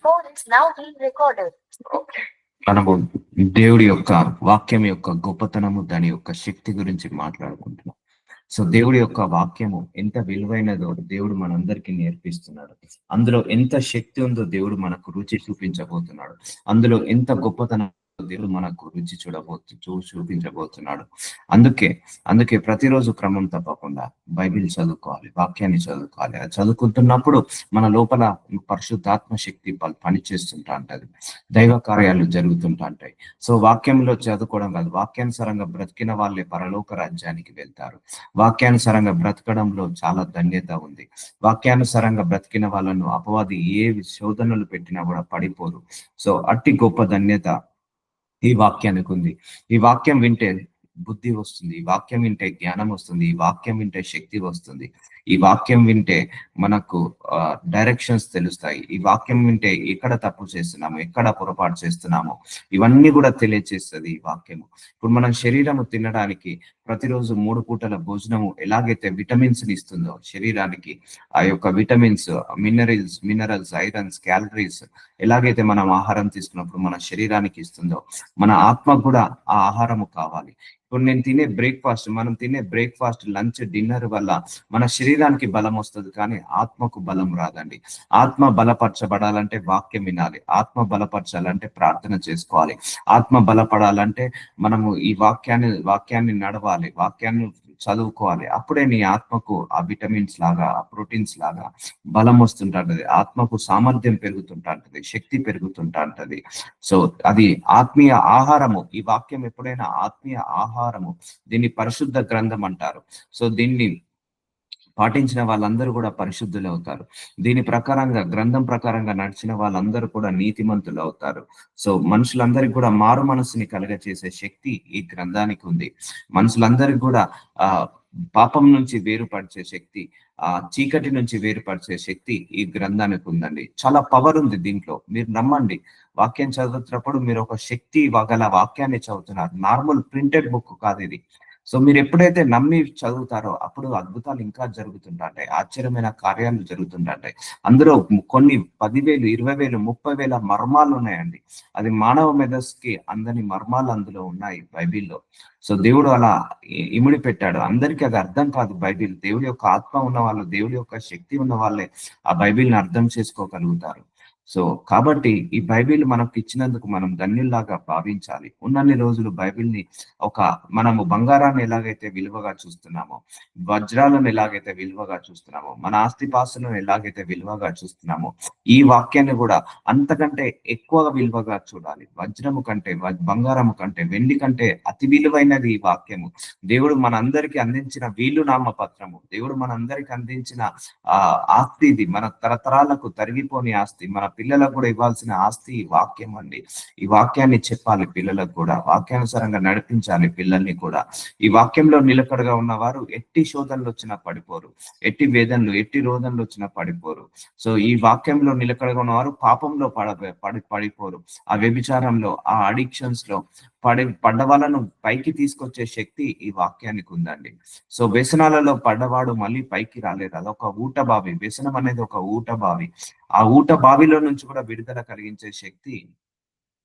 call is now being recorded. Okay. మనము దేవుడి యొక్క వాక్యం యొక్క గొప్పతనము, దాని యొక్క శక్తి గురించి మాట్లాడుకుంటున్నాం. సో దేవుడి యొక్క వాక్యము ఎంత విలువైనదో దేవుడు మనందరికీ నేర్పిస్తున్నాడు. అందులో ఎంత శక్తి ఉందో దేవుడు మనకు రుచి చూపించబోతున్నాడు. అందులో ఎంత గొప్పతనం దేవుడు మనకు రుచి చూపించబోతున్నాడు. అందుకే ప్రతిరోజు క్రమం తప్పకుండా బైబిల్ చదువుకోవాలి, వాక్యాన్ని చదువుకోవాలి. అది చదువుకుంటున్నప్పుడు మన లోపల పరిశుద్ధాత్మ శక్తి పనిచేస్తుంటా ఉంటది, దైవ కార్యాలు జరుగుతుంటా ఉంటాయి. సో వాక్యంలో చదువుకోవడం కాదు, వాక్యానుసారంగా బ్రతికిన వాళ్ళే పరలోక రాజ్యానికి వెళ్తారు. వాక్యానుసారంగా బ్రతకడంలో చాలా ధన్యత ఉంది. వాక్యానుసారంగా బ్రతికిన వాళ్ళను అపవాది ఏ శోధనలు పెట్టినా కూడా పడిపోరు. సో అట్టి గొప్ప ధన్యత ఈ వాక్యానికి ఉంది. ఈ వాక్యం వింటే బుద్ధి వస్తుంది, ఈ వాక్యం వింటే జ్ఞానం వస్తుంది, ఈ వాక్యం వింటే శక్తి వస్తుంది, ఈ వాక్యం వింటే మనకు డైరెక్షన్స్ తెలుస్తాయి. ఈ వాక్యం వింటే ఎక్కడ తప్పు చేస్తున్నాము, ఎక్కడ పొరపాటు చేస్తున్నాము, ఇవన్నీ కూడా తెలియచేస్తుంది ఈ వాక్యము. ఇప్పుడు మనం శరీరము తినడానికి ప్రతిరోజు 3 పూటల భోజనము ఎలాగైతే విటమిన్స్ ని ఇస్తుందో శరీరానికి, ఆ యొక్క విటమిన్స్, మినరల్స్, ఐరన్స్, క్యాలరీస్ ఎలాగైతే మనం ఆహారం తీసుకున్నప్పుడు మన శరీరానికి ఇస్తుందో, మన ఆత్మకు కూడా ఆ ఆహారము కావాలి. ఇప్పుడు మనం తినే బ్రేక్ఫాస్ట్, లంచ్, డిన్నర్ వల్ల మన శరీరానికి బలం వస్తుంది, కానీ ఆత్మకు బలం రాదండి. ఆత్మ బలపరచబడాలంటే వాక్యం వినాలి, ఆత్మ బలపరచాలంటే ప్రార్థన చేసుకోవాలి, ఆత్మ బలపడాలంటే మనము ఈ వాక్యాన్ని నడవాలి, వాక్యాన్ని చదువుకోవాలి. అప్పుడే నీ ఆత్మకు ఆ విటమిన్స్ లాగా, ఆ ప్రోటీన్స్ లాగా బలం వస్తుంటది, ఆత్మకు సామర్థ్యం పెరుగుతుంటది, శక్తి పెరుగుతుంటది. సో అది ఆత్మీయ ఆహారము. ఈ వాక్యం ఎప్పుడైనా ఆత్మీయ ఆహారము. దీన్ని పరిశుద్ధ గ్రంథం అంటారు. సో దీన్ని పాటించిన వాళ్ళందరూ కూడా పరిశుద్ధులు అవుతారు. దీని ప్రకారంగా, గ్రంథం ప్రకారంగా నడిచిన వాళ్ళందరూ కూడా నీతిమంతులు అవుతారు. సో మనుషులందరికీ కూడా మారు మనసుని కలగచేసే శక్తి ఈ గ్రంథానికి ఉంది. మనుషులందరికీ కూడా పాపం నుంచి వేరుపరిచే శక్తి, చీకటి నుంచి వేరుపరిచే శక్తి ఈ గ్రంథానికి ఉందండి. చాలా పవర్ ఉంది దీంట్లో. మీరు నమ్మండి, వాక్యం చదువుతున్నప్పుడు మీరు ఒక శక్తి గల వాక్యాన్ని చదువుతున్నారు. నార్మల్ ప్రింటెడ్ బుక్ కాదు ఇది. సో మీరు ఎప్పుడైతే నమ్మి చదువుతారో అప్పుడు అద్భుతాలు ఇంకా జరుగుతుంటాయి, ఆశ్చర్యమైన కార్యాలు జరుగుతుంటాయి. అందులో కొన్ని 10,000, 20,000, 30,000 మర్మాలు ఉన్నాయండి. అది మానవ మెదస్కి అందని మర్మాలు అందులో ఉన్నాయి బైబిల్లో. సో దేవుడు అలా ఇమిడి పెట్టాడు. అందరికీ అది అర్థం కాదు బైబిల్. దేవుడి యొక్క ఆత్మ ఉన్న వాళ్ళు, దేవుడి యొక్క శక్తి ఉన్న వాళ్ళే ఆ బైబిల్ని అర్థం చేసుకోగలుగుతారు. సో కాబట్టి ఈ బైబిల్ మనకు ఇచ్చినందుకు మనం ధన్యుల్లాగా భావించాలి. ఉన్నన్ని రోజులు బైబిల్ని మనము బంగారాన్ని ఎలాగైతే విలువగా చూస్తున్నామో, వజ్రాలను ఎలాగైతే విలువగా చూస్తున్నామో, మన ఆస్తిపాస్తులను ఎలాగైతే విలువగా చూస్తున్నామో, ఈ వాక్యాన్ని కూడా అంతకంటే ఎక్కువ విలువగా చూడాలి. వజ్రము కంటే, బంగారము కంటే, వెండి కంటే అతి విలువైనది ఈ వాక్యము. దేవుడు మనందరికీ అందించిన వీలునామ పత్రము, దేవుడు మనందరికి అందించిన ఆస్తి ఇది. మన తరతరాలకు తరిగిపోని ఆస్తి, మన పిల్లలకు కూడా ఇవ్వాల్సిన ఆస్తి ఈ వాక్యం అండి. ఈ వాక్యాన్ని చెప్పాలి పిల్లలకు కూడా, వాక్యానుసారంగా నడిపించాలి పిల్లల్ని కూడా. ఈ వాక్యంలో నిలకడగా ఉన్నవారు ఎట్టి శోధనలు వచ్చినా పడిపోరు, ఎట్టి వేదనలు, ఎట్టి రోదనలు వచ్చినా పడిపోరు. సో ఈ వాక్యంలో నిలకడగా ఉన్నవారు పాపంలో పడిపోరు, ఆ వ్యభిచారంలో, ఆ అడిక్షన్స్ లో పడ్డ వాళ్ళను పైకి తీసుకొచ్చే శక్తి ఈ వాక్యానికి ఉందండి. సో వ్యసనాలలో పడ్డవాడు మళ్ళీ పైకి రాలేదు. అదొక ఊట బావి. వ్యసనం అనేది ఒక ఊట బావి. ఆ ఊట బావిలో నుంచి కూడా విడుదల కలిగించే శక్తి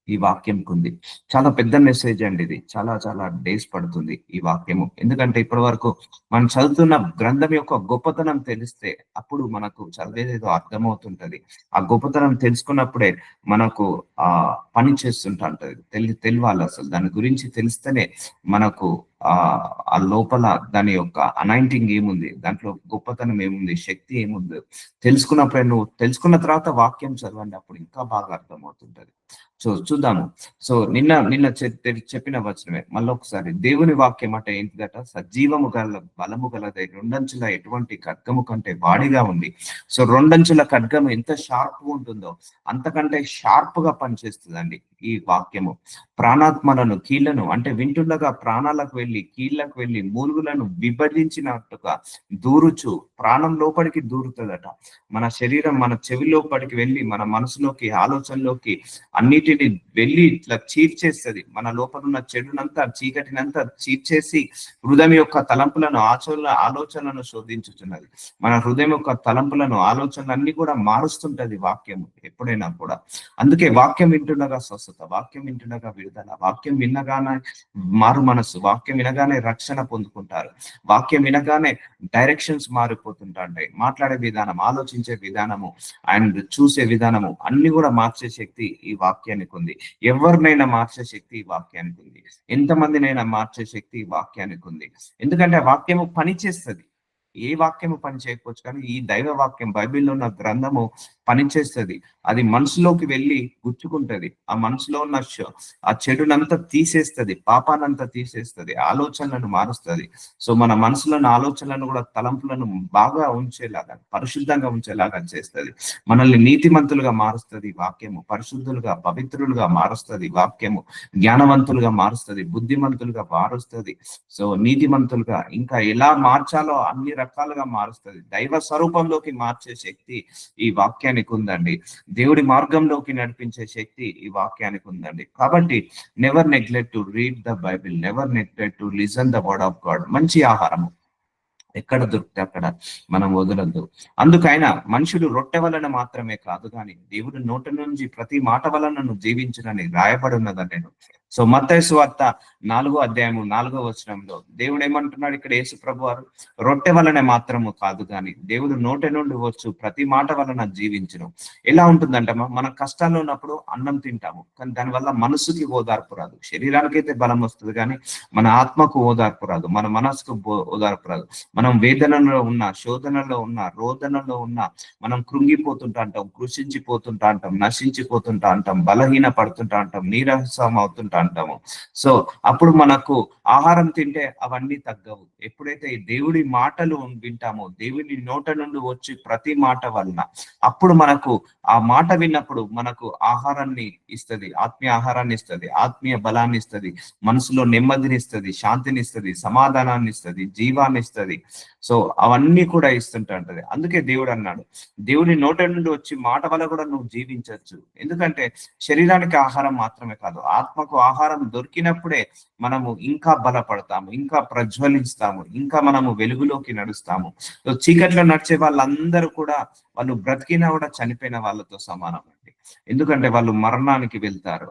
ఈ వాక్యంకి ఉంది. చాలా పెద్ద మెసేజ్ అండి ఇది. చాలా చాలా డేస్ పడుతుంది ఈ వాక్యము. ఎందుకంటే ఇప్పటి వరకు మనం చదువుతున్న గ్రంథం యొక్క గొప్పతనం తెలిస్తే అప్పుడు మనకు చదివేదేదో అర్థమవుతుంటది. ఆ గొప్పతనం తెలుసుకున్నప్పుడే మనకు పని చేస్తుంటది. తెలియాలి అసలు దాని గురించి తెలిస్తేనే మనకు ఆ లోపల దాని యొక్క అనాయింటింగ్ ఏముంది, దాంట్లో గొప్పతనం ఏముంది, శక్తి ఏముంది తెలుసుకున్నప్పుడే. నువ్వు తెలుసుకున్న తర్వాత వాక్యం చదవండి, అప్పుడు ఇంకా బాగా అర్థమవుతుంటది. సో చూద్దాము. సో నిన్న చెప్పిన వచనమే మళ్ళొకసారి. దేవుని వాక్యం అంటే ఏంటిదట? సజీవము గల, బలము గలదై, 2 అంచుల ఎటువంటి ఖడ్గము కంటే వాడిగా ఉంది. సో 2 అంచుల ఖడ్గము ఎంత షార్ప్ ఉంటుందో అంతకంటే షార్ప్ గా పనిచేస్తుందండి. ఈ వాక్యము. ప్రాణాత్మలను, కీళ్లను అంటే వింటుండగా ప్రాణాలకు వెళ్ళి, కీళ్లకు వెళ్ళి, మూలుగులను విభజించినట్టుగా దూరుచు, ప్రాణం లోపలికి దూరుతుందట. మన శరీరం మన చెవి లోపలికి వెళ్ళి, మన మనసులోకి, ఆలోచనలోకి అన్నిటిని వెళ్ళి ఇట్లా చీల్చేస్తుంది. మన లోపల ఉన్న చెడునంతా, చీకటినంతా చీల్చేసి హృదయం యొక్క తలంపులను, ఆలోచనలను శోధించుతున్నది. మన హృదయం యొక్క తలంపులను, ఆలోచనలన్నీ కూడా మారుస్తుంటది వాక్యము ఎప్పుడైనా కూడా. అందుకే వాక్యం వింటుండగా స్వస్థత, వాక్యం వింటుండగా విడుదల, వాక్యం వినగానే మారు మనసు, వాక్యం వినగానే రక్షణ పొందుకుంటారు, వాక్యం వినగానే డైరెక్షన్స్ మారిపోతుంటాయి. మాట్లాడే విధానం, ఆలోచించే విధానము అండ్ చూసే విధానము అన్ని కూడా మార్చే శక్తి ఈ వాక్యానికి ఉంది. ఎవరినైనా మార్చే శక్తి ఈ వాక్యానికి ఉంది. ఎంతమందినైనా మార్చే శక్తి ఈ వాక్యానికి ఉంది. ఎందుకంటే ఆ వాక్యము పని చేస్తుంది. ఏ వాక్యము పని చేయకపోవచ్చు, కానీ ఈ దైవ వాక్యం, బైబిల్లో ఉన్న గ్రంథము పనిచేస్తుంది. అది మనసులోకి వెళ్ళి గుచ్చుకుంటది. ఆ మనసులో ఉన్న ఆ చెడునంతా తీసేస్తుంది, పాపానంతా తీసేస్తుంది, ఆలోచనలను మారుస్తుంది. సో మన మనసులోని ఆలోచనలను కూడా, తలంపులను బాగా ఉంచేలాగా, పరిశుద్ధంగా ఉంచేలాగా చేస్తుంది. మనల్ని నీతిమంతులుగా మారుస్తుంది వాక్యము, పరిశుద్ధులుగా, పవిత్రులుగా మారుస్తుంది వాక్యము, జ్ఞానవంతులుగా మారుస్తుంది, బుద్ధిమంతులుగా మారుస్తుంది. సో నీతిమంతులుగా ఇంకా ఎలా మార్చాలో అన్ని రకాలుగా మారుస్తుంది. దైవ స్వరూపంలోకి మార్చే శక్తి ఈ వాక్యానికి ఉందండి. దేవుడి మార్గంలోకి నడిపించే శక్తి ఈ వాక్యానికి ఉందండి. కాబట్టి never neglect to read the Bible, never neglect to listen the word of God. మంచి ఆహారము ఎక్కడ దొరికితే అక్కడ మనం వదలద్దు. అందుకైనా మనుషుడు రొట్టె వలన మాత్రమే కాదు కానీ దేవుడి నోటి నుంచి ప్రతి మాట వలన జీవించునని రాయబడి ఉన్నదని నేను. సో మత్తయి సువార్త 4వ అధ్యాయము 4వ వచనంలో దేవుడు ఏమంటున్నాడు ఇక్కడ? యేసు ప్రభు వారు రొట్టె వలన మాత్రము కాదు కానీ దేవుడు నోటి నుండి వచ్చు ప్రతి మాట వలన జీవించును. ఎలా ఉంటుందంటే, మన కష్టాల్లో ఉన్నప్పుడు అన్నం తింటాము, కానీ దానివల్ల మనసుకి ఓదార్పు రాదు. శరీరానికి అయితే బలం వస్తుంది కానీ మన ఆత్మకు ఓదార్పు రాదు, మన మనసుకు ఓదార్పు రాదు. మనం వేదనలో ఉన్నా, శోధనలో ఉన్నా, రోదనలో ఉన్నా మనం కృంగిపోతుంటా అంటాం, కృషించిపోతుంటా అంటాం, నశించిపోతుంటా అంటాం, బలహీన పడుతుంటా అంటాం, నీరసం అవుతుంటా అంటాము. సో అప్పుడు మనకు ఆహారం తింటే అవన్నీ తగ్గవు. ఎప్పుడైతే ఈ దేవుడి మాటలు వింటామో, దేవుడి నోట నుండి వచ్చి ప్రతి మాట వలన, అప్పుడు మనకు ఆ మాట విన్నప్పుడు మనకు ఆహారాన్ని ఇస్తుంది, ఆత్మీయ ఆహారాన్ని ఇస్తుంది, ఆత్మీయ బలాన్ని ఇస్తుంది, మనసులో నెమ్మదిని ఇస్తుంది, శాంతిని ఇస్తుంది, సమాధానాన్ని ఇస్తుంది, జీవాన్ని ఇస్తుంది. సో అవన్నీ కూడా ఇస్తుంటది. అందుకే దేవుడు అన్నాడు, దేవుడి నోట నుండి వచ్చి మాట వల్ల కూడా నువ్వు జీవించవచ్చు. ఎందుకంటే శరీరానికి ఆహారం మాత్రమే కాదు, ఆత్మకు ఆహారం దొరికినప్పుడే మనము ఇంకా బలపడతాము, ఇంకా ప్రజ్వలిస్తాము, ఇంకా మనము వెలుగులోకి నడుస్తాము. సో చీకట్లో నడిచే వాళ్ళందరూ కూడా వాళ్ళు బ్రతికినా కూడా చనిపోయిన వాళ్ళతో సమానం అండి. ఎందుకంటే వాళ్ళు మరణానికి వెళ్తారు,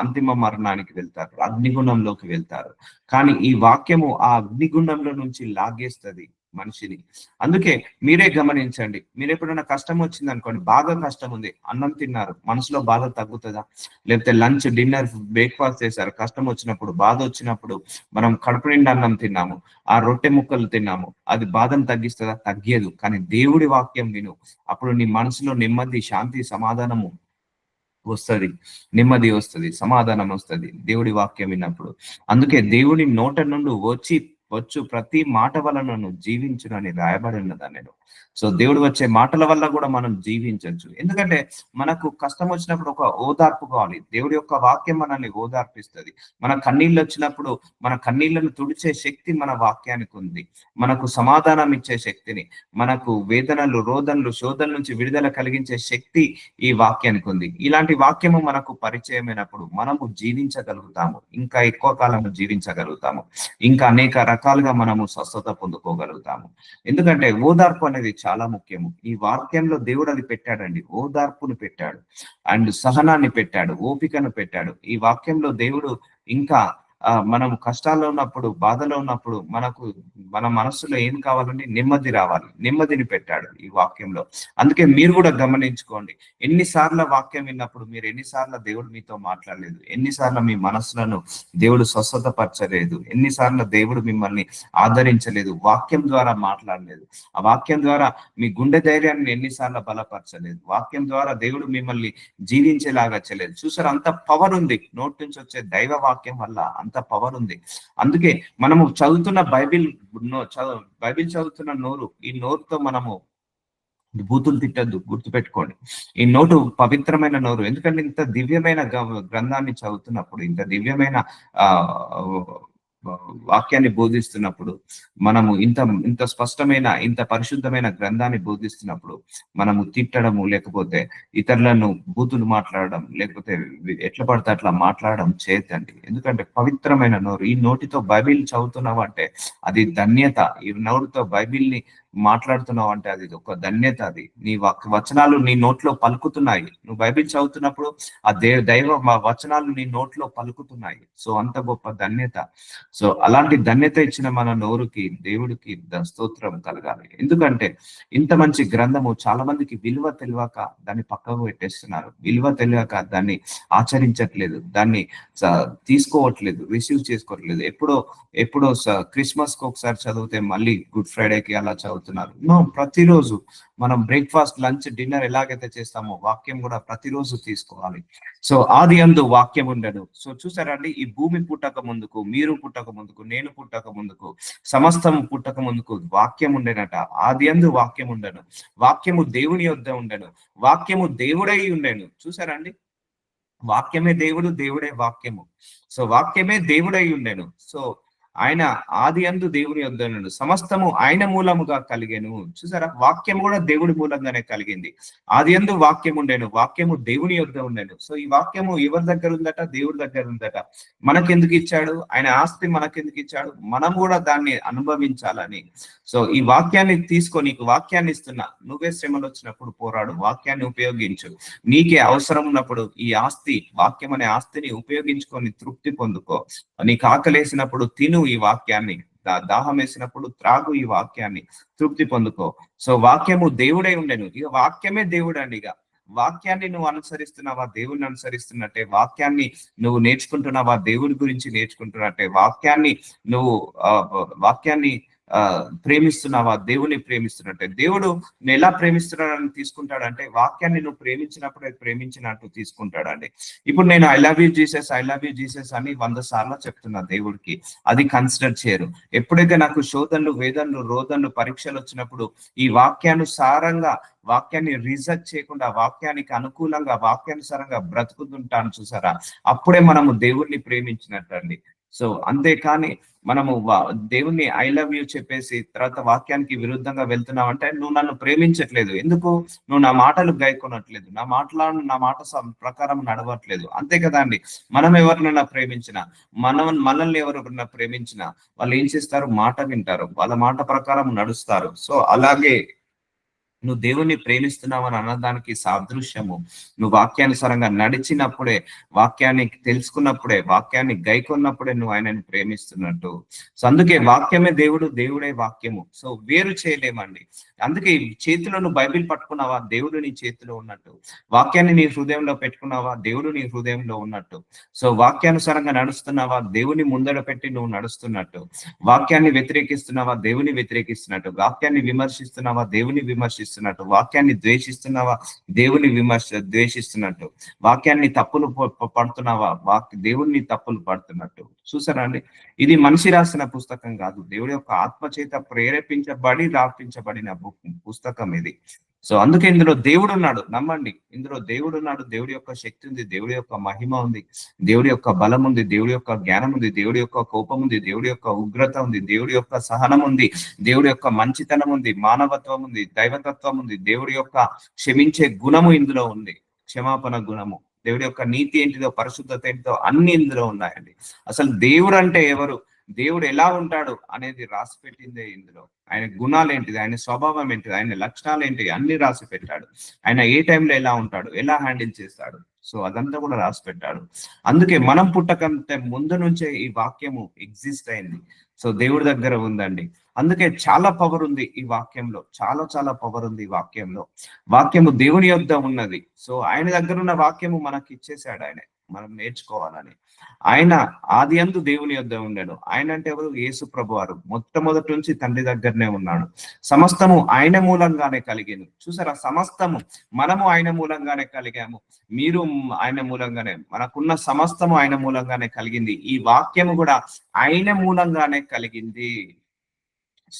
అంతిమ మరణానికి వెళ్తారు, అగ్నిగుణంలోకి వెళ్తారు. కానీ ఈ వాక్యము ఆ అగ్నిగుండంలో నుంచి లాగేస్తుంది మనిషిని. అందుకే మీరే గమనించండి, మీరు ఎప్పుడైనా కష్టం వచ్చింది అనుకోండి, బాగా కష్టం ఉంది, అన్నం తిన్నారు, మనసులో బాధ తగ్గుతుందా? లేకపోతే లంచ్, డిన్నర్, బ్రేక్ఫాస్ట్ చేశారు, కష్టం వచ్చినప్పుడు, బాధ వచ్చినప్పుడు మనం కడుపు నిండా అన్నం తిన్నాము, ఆ రొట్టె ముక్కలు తిన్నాము, అది బాధను తగ్గిస్తుందా? తగ్గేదు. కానీ దేవుడి వాక్యం విను, అప్పుడు నీ మనసులో నెమ్మది, శాంతి, సమాధానము వస్తుంది, నెమ్మది వస్తుంది, సమాధానం వస్తుంది దేవుడి వాక్యం విన్నప్పుడు. అందుకే దేవుడి నోట నుండి వచ్చు ప్రతి మాట వలన నువ్వు జీవించునని రాయబడి ఉన్నదని నేను. సో దేవుడు వచ్చే మాటల వల్ల కూడా మనం జీవించవచ్చు. ఎందుకంటే మనకు కష్టం వచ్చినప్పుడు ఒక ఓదార్పు కావాలి. దేవుడి యొక్క వాక్యం మనల్ని ఓదార్పిస్తుంది. మన కన్నీళ్ళు వచ్చినప్పుడు మన కన్నీళ్లను తుడిచే శక్తి మన వాక్యానికి ఉంది. మనకు సమాధానం ఇచ్చే శక్తిని, మనకు వేదనలు, రోదనలు, శోధన నుంచి విడుదల కలిగించే శక్తి ఈ వాక్యానికి ఉంది. ఇలాంటి వాక్యము మనకు పరిచయమైనప్పుడు మనము జీవించగలుగుతాము, ఇంకా ఎక్కువ కాలం జీవించగలుగుతాము, ఇంకా అనేక రకాలుగా మనము స్వస్థత పొందుకోగలుగుతాము. ఎందుకంటే ఓదార్పు అనేది చాలా ముఖ్యము. ఈ వాక్యంలో దేవుడు అది పెట్టాడండి, ఓదార్పును పెట్టాడు, అండ్ సహనాన్ని పెట్టాడు, ఓపికను పెట్టాడు. ఈ వాక్యంలో దేవుడు ఇంకా మనం కష్టాల్లో ఉన్నప్పుడు, బాధలో ఉన్నప్పుడు మన మనస్సులో ఏం కావాలండి? నెమ్మది రావాలి, నెమ్మదిని పెట్టాడు ఈ వాక్యంలో. అందుకే మీరు కూడా గమనించుకోండి, ఎన్నిసార్లు వాక్యం విన్నప్పుడు మీరు ఎన్నిసార్లు దేవుడు మీతో మాట్లాడలేదు, ఎన్నిసార్లు మీ మనస్సులను దేవుడు స్వస్థతపరచలేదు, ఎన్నిసార్లు దేవుడు మిమ్మల్ని ఆదరించలేదు, వాక్యం ద్వారా మాట్లాడలేదు, ఆ వాక్యం ద్వారా మీ గుండె ధైర్యాన్ని ఎన్నిసార్లు బలపరచలేదు, వాక్యం ద్వారా దేవుడు మిమ్మల్ని జీవించేలాగా చేయలేదు. చూసారు, అంత పవర్ ఉంది నోటి నుంచి వచ్చే దైవ వాక్యం వల్ల, అంత పవర్ ఉంది. అందుకే మనము చదువుతున్న బైబిల్ చదువుతున్న నోరు, ఈ నోరుతో మనము బూతులు తిట్టద్దు, గుర్తుపెట్టుకోండి. ఈ నోటు పవిత్రమైన నోరు. ఎందుకంటే ఇంత దివ్యమైన గ్రంథాన్ని చదువుతున్నప్పుడు, ఇంత దివ్యమైన ఆ వాక్యాన్ని బోధిస్తున్నప్పుడు, మనము ఇంత ఇంత స్పష్టమైన ఇంత పరిశుద్ధమైన గ్రంథాన్ని బోధిస్తున్నప్పుడు మనము తిట్టడము, లేకపోతే ఇతరులను బూతులు మాట్లాడడం, లేకపోతే ఎట్లా పడితే అట్లా మాట్లాడడం చేయొద్దండి. ఎందుకంటే పవిత్రమైన నోరు. ఈ నోటితో బైబిల్ చదువుతున్నావు అంటే అది ధన్యత. ఈ నోరుతో బైబిల్ని మాట్లాడుతున్నావు అంటే అది ఒక ధన్యత. అది నీ వచనాలు నీ నోట్లో పలుకుతున్నాయి. నువ్వు బైబిల్ చదువుతున్నప్పుడు ఆ దైవ వచనాలు నీ నోట్లో పలుకుతున్నాయి. సో అంత గొప్ప ధన్యత. సో అలాంటి ధన్యత ఇచ్చిన మన నోరుకి దేవుడికి స్తోత్రం కలగాలి. ఎందుకంటే ఇంత మంచి గ్రంథము చాలా మందికి విలువ తెలియక దాన్ని పక్కకు పెట్టేస్తున్నారు. విలువ తెలియక దాన్ని ఆచరించట్లేదు, దాన్ని తీసుకోవట్లేదు, రిసీవ్ చేసుకోవట్లేదు. ఎప్పుడో క్రిస్మస్ కి ఒకసారి చదివితే మళ్ళీ గుడ్ ఫ్రైడేకి అలా చదువుతున్నారు. నో, ప్రతిరోజు మనం బ్రేక్ఫాస్ట్, లంచ్, డిన్నర్ ఎలాగైతే చేస్తామో వాక్యం కూడా ప్రతిరోజు తీసుకోవాలి. సో ఆది యందు వాక్యం ఉండడు. సో చూసారండి, ఈ భూమి పుట్టక ముందుకు, మీరు పుట్టక ముందుకు, నేను పుట్టక ముందుకు, సమస్తం పుట్టక ముందుకు వాక్యం ఉండేనట. ఆది యందు వాక్యం ఉండను, వాక్యము దేవుని యొద్ద ఉండను, వాక్యము దేవుడై ఉండెను. చూసారండి, వాక్యమే దేవుడు, దేవుడే వాక్యము. సో వాక్యమే దేవుడై ఉండెను. సో ఆయన ఆది యందు దేవుని యొద్దను, సమస్తము ఆయన మూలముగా కలిగెను. చూసారా, వాక్యం కూడా దేవుడి మూలంగానే కలిగింది. ఆది యందు వాక్యం ఉండెను, వాక్యము దేవుని యొద్ద ఉండెను. సో ఈ వాక్యము ఎవరి దగ్గర ఉందట? దేవుడి దగ్గర ఉందట. మనకెందుకు ఇచ్చాడు? ఆయన ఆస్తి మనకెందుకు ఇచ్చాడు? మనం కూడా దాన్ని అనుభవించాలని. సో ఈ వాక్యాన్ని తీసుకో, నీకు వాక్యాన్ని ఇస్తున్నా, నువ్వే శ్రమలు వచ్చినప్పుడు పోరాడు, వాక్యాన్ని ఉపయోగించు. నీకే అవసరం ఉన్నప్పుడు ఈ ఆస్తి, వాక్యం అనే ఆస్తిని ఉపయోగించుకొని తృప్తి పొందుకో. నీకు ఆకలేసినప్పుడు తిను ఈ వాక్యాన్ని, దాహం వేసినప్పుడు త్రాగు ఈ వాక్యాన్ని, తృప్తి పొందుకో. సో వాక్యము దేవుడై ఉండెను. ఇక వాక్యమే దేవుడు అండి. ఇక వాక్యాన్ని నువ్వు అనుసరిస్తున్నావా? దేవుడిని అనుసరిస్తున్నట్టే. వాక్యాన్ని నువ్వు నేర్చుకుంటున్నావా? దేవుడి గురించి నేర్చుకుంటున్నట్టే. వాక్యాన్ని ప్రేమిస్తున్నావా? దేవుని ప్రేమిస్తున్నట్టే. దేవుడు నేను ఎలా ప్రేమిస్తున్నాడని తీసుకుంటాడంటే, వాక్యాన్ని నువ్వు ప్రేమించినప్పుడే ప్రేమించినట్టు తీసుకుంటాడండి. ఇప్పుడు నేను I love you Jesus, I love you Jesus అని 100 సార్లు చెప్తున్నా దేవుడికి, అది కన్సిడర్ చేయరు. ఎప్పుడైతే నాకు శోధనలు, వేదనలు, రోదనలు, పరీక్షలు వచ్చినప్పుడు ఈ వాక్యానుసారంగా, వాక్యాన్ని రిజెక్ట్ చేయకుండా, వాక్యానికి అనుకూలంగా, వాక్యానుసారంగా బ్రతుకుతుంటాను చూసారా, అప్పుడే మనము దేవుణ్ణి ప్రేమించినట్టు అండి. సో అంతేకాని మనము దేవుణ్ణి ఐ లవ్ యూ చెప్పేసి తర్వాత వాక్యానికి విరుద్ధంగా వెళ్తున్నావు అంటే నువ్వు నన్ను ప్రేమించట్లేదు. ఎందుకు? నువ్వు నా మాటలు గైకొనట్లేదు, నా మాట ప్రకారం నడవట్లేదు. అంతే కదా అండి. మనం ఎవరినైనా ప్రేమించినా, మనల్ని ఎవరైనా ప్రేమించినా వాళ్ళు ఏం చేస్తారు? మాట వింటారు, వాళ్ళ మాట ప్రకారం నడుస్తారు. సో అలాగే నువ్వు దేవుణ్ణి ప్రేమిస్తున్నావు అని అన్నదానికి సాదృశ్యము నువ్వు వాక్యానుసారంగా నడిచినప్పుడే, వాక్యాన్ని తెలుసుకున్నప్పుడే, వాక్యాన్ని గైకొన్నప్పుడే నువ్వు ఆయనని ప్రేమిస్తున్నట్టు. సో అందుకే వాక్యమే దేవుడు, దేవుడే వాక్యము. సో వేరు చేయలేమండి. అందుకే చేతిలో నువ్వు బైబిల్ పట్టుకున్నావా? దేవుడు నీ చేతిలో ఉన్నట్టు. వాక్యాన్ని నీ హృదయంలో పెట్టుకున్నావా? దేవుడు నీ హృదయంలో ఉన్నట్టు. సో వాక్యానుసారంగా నడుస్తున్నావా? దేవుని ముందర పెట్టి నువ్వు నడుస్తున్నట్టు. వాక్యాన్ని వ్యతిరేకిస్తున్నావా? దేవుని వ్యతిరేకిస్తున్నట్టు. వాక్యాన్ని విమర్శిస్తున్నావా? దేవుని విమర్శిస్తున్నట్టు. వాక్యాన్ని ద్వేషిస్తున్నావా? దేవుని ద్వేషిస్తున్నట్టు. వాక్యాన్ని తప్పులు పడుతున్నావా? దేవుణ్ణి తప్పులు పడుతున్నట్టు. చూసారా అండి, ఇది మనిషి రాసిన పుస్తకం కాదు, దేవుడి యొక్క ఆత్మ చేత ప్రేరేపించబడి రాపించబడిన పుస్తకం ఇది. సో అందుకే ఇందులో దేవుడు ఉన్నాడు, నమ్మండి. ఇందులో దేవుడు ఉన్నాడు, దేవుడి యొక్క శక్తి ఉంది, దేవుడి యొక్క మహిమ ఉంది, దేవుడి యొక్క బలం ఉంది, దేవుడి యొక్క జ్ఞానం ఉంది, దేవుడి యొక్క కోపం ఉంది, దేవుడి యొక్క ఉగ్రత ఉంది, దేవుడి యొక్క సహనం ఉంది, దేవుడి యొక్క మంచితనం ఉంది, మానవత్వం ఉంది, దైవతత్వం ఉంది, దేవుడి యొక్క క్షమించే గుణము ఇందులో ఉంది, క్షమాపణ గుణము, దేవుడి యొక్క నీతి ఏంటిదో, పరిశుద్ధత ఏంటిదో అన్ని ఇందులో ఉన్నాయండి. అసలు దేవుడు అంటే ఎవరు, దేవుడు ఎలా ఉంటాడు అనేది రాసి పెట్టిందే ఇందులో. ఆయన గుణాలు ఏంటిది, ఆయన స్వభావం ఏంటిది, ఆయన లక్షణాలు ఏంటి, అన్ని రాసి పెట్టాడు. ఆయన ఏ టైంలో ఎలా ఉంటాడు, ఎలా హ్యాండిల్ చేస్తాడు, సో అదంతా కూడా రాసి పెట్టాడు. అందుకే మనం పుట్టకంటే ముందు నుంచే ఈ వాక్యము ఎగ్జిస్ట్ అయింది. సో దేవుడి దగ్గర ఉందండి. అందుకే చాలా పవర్ ఉంది ఈ వాక్యంలో, చాలా పవర్ ఉంది ఈ వాక్యంలో. వాక్యము దేవుని యొద్ద ఉన్నది. సో ఆయన దగ్గర ఉన్న వాక్యము మనకి ఇచ్చేసాడు ఆయన, మనం నేర్చుకోవాలని. ఆయన ఆది యందు దేవుని యొద్ద ఉండెను. ఆయన అంటే ఎవరు? యేసు ప్రభు వారు. మొట్టమొదటి నుంచి తండ్రి దగ్గరనే ఉన్నాడు. సమస్తము ఆయన మూలంగానే కలిగింది. చూసారా, సమస్తము మనము ఆయన మూలంగానే కలిగాము, మీరు ఆయన మూలంగానే, మనకున్న సమస్తము ఆయన మూలంగానే కలిగింది. ఈ వాక్యము కూడా ఆయన మూలంగానే కలిగింది.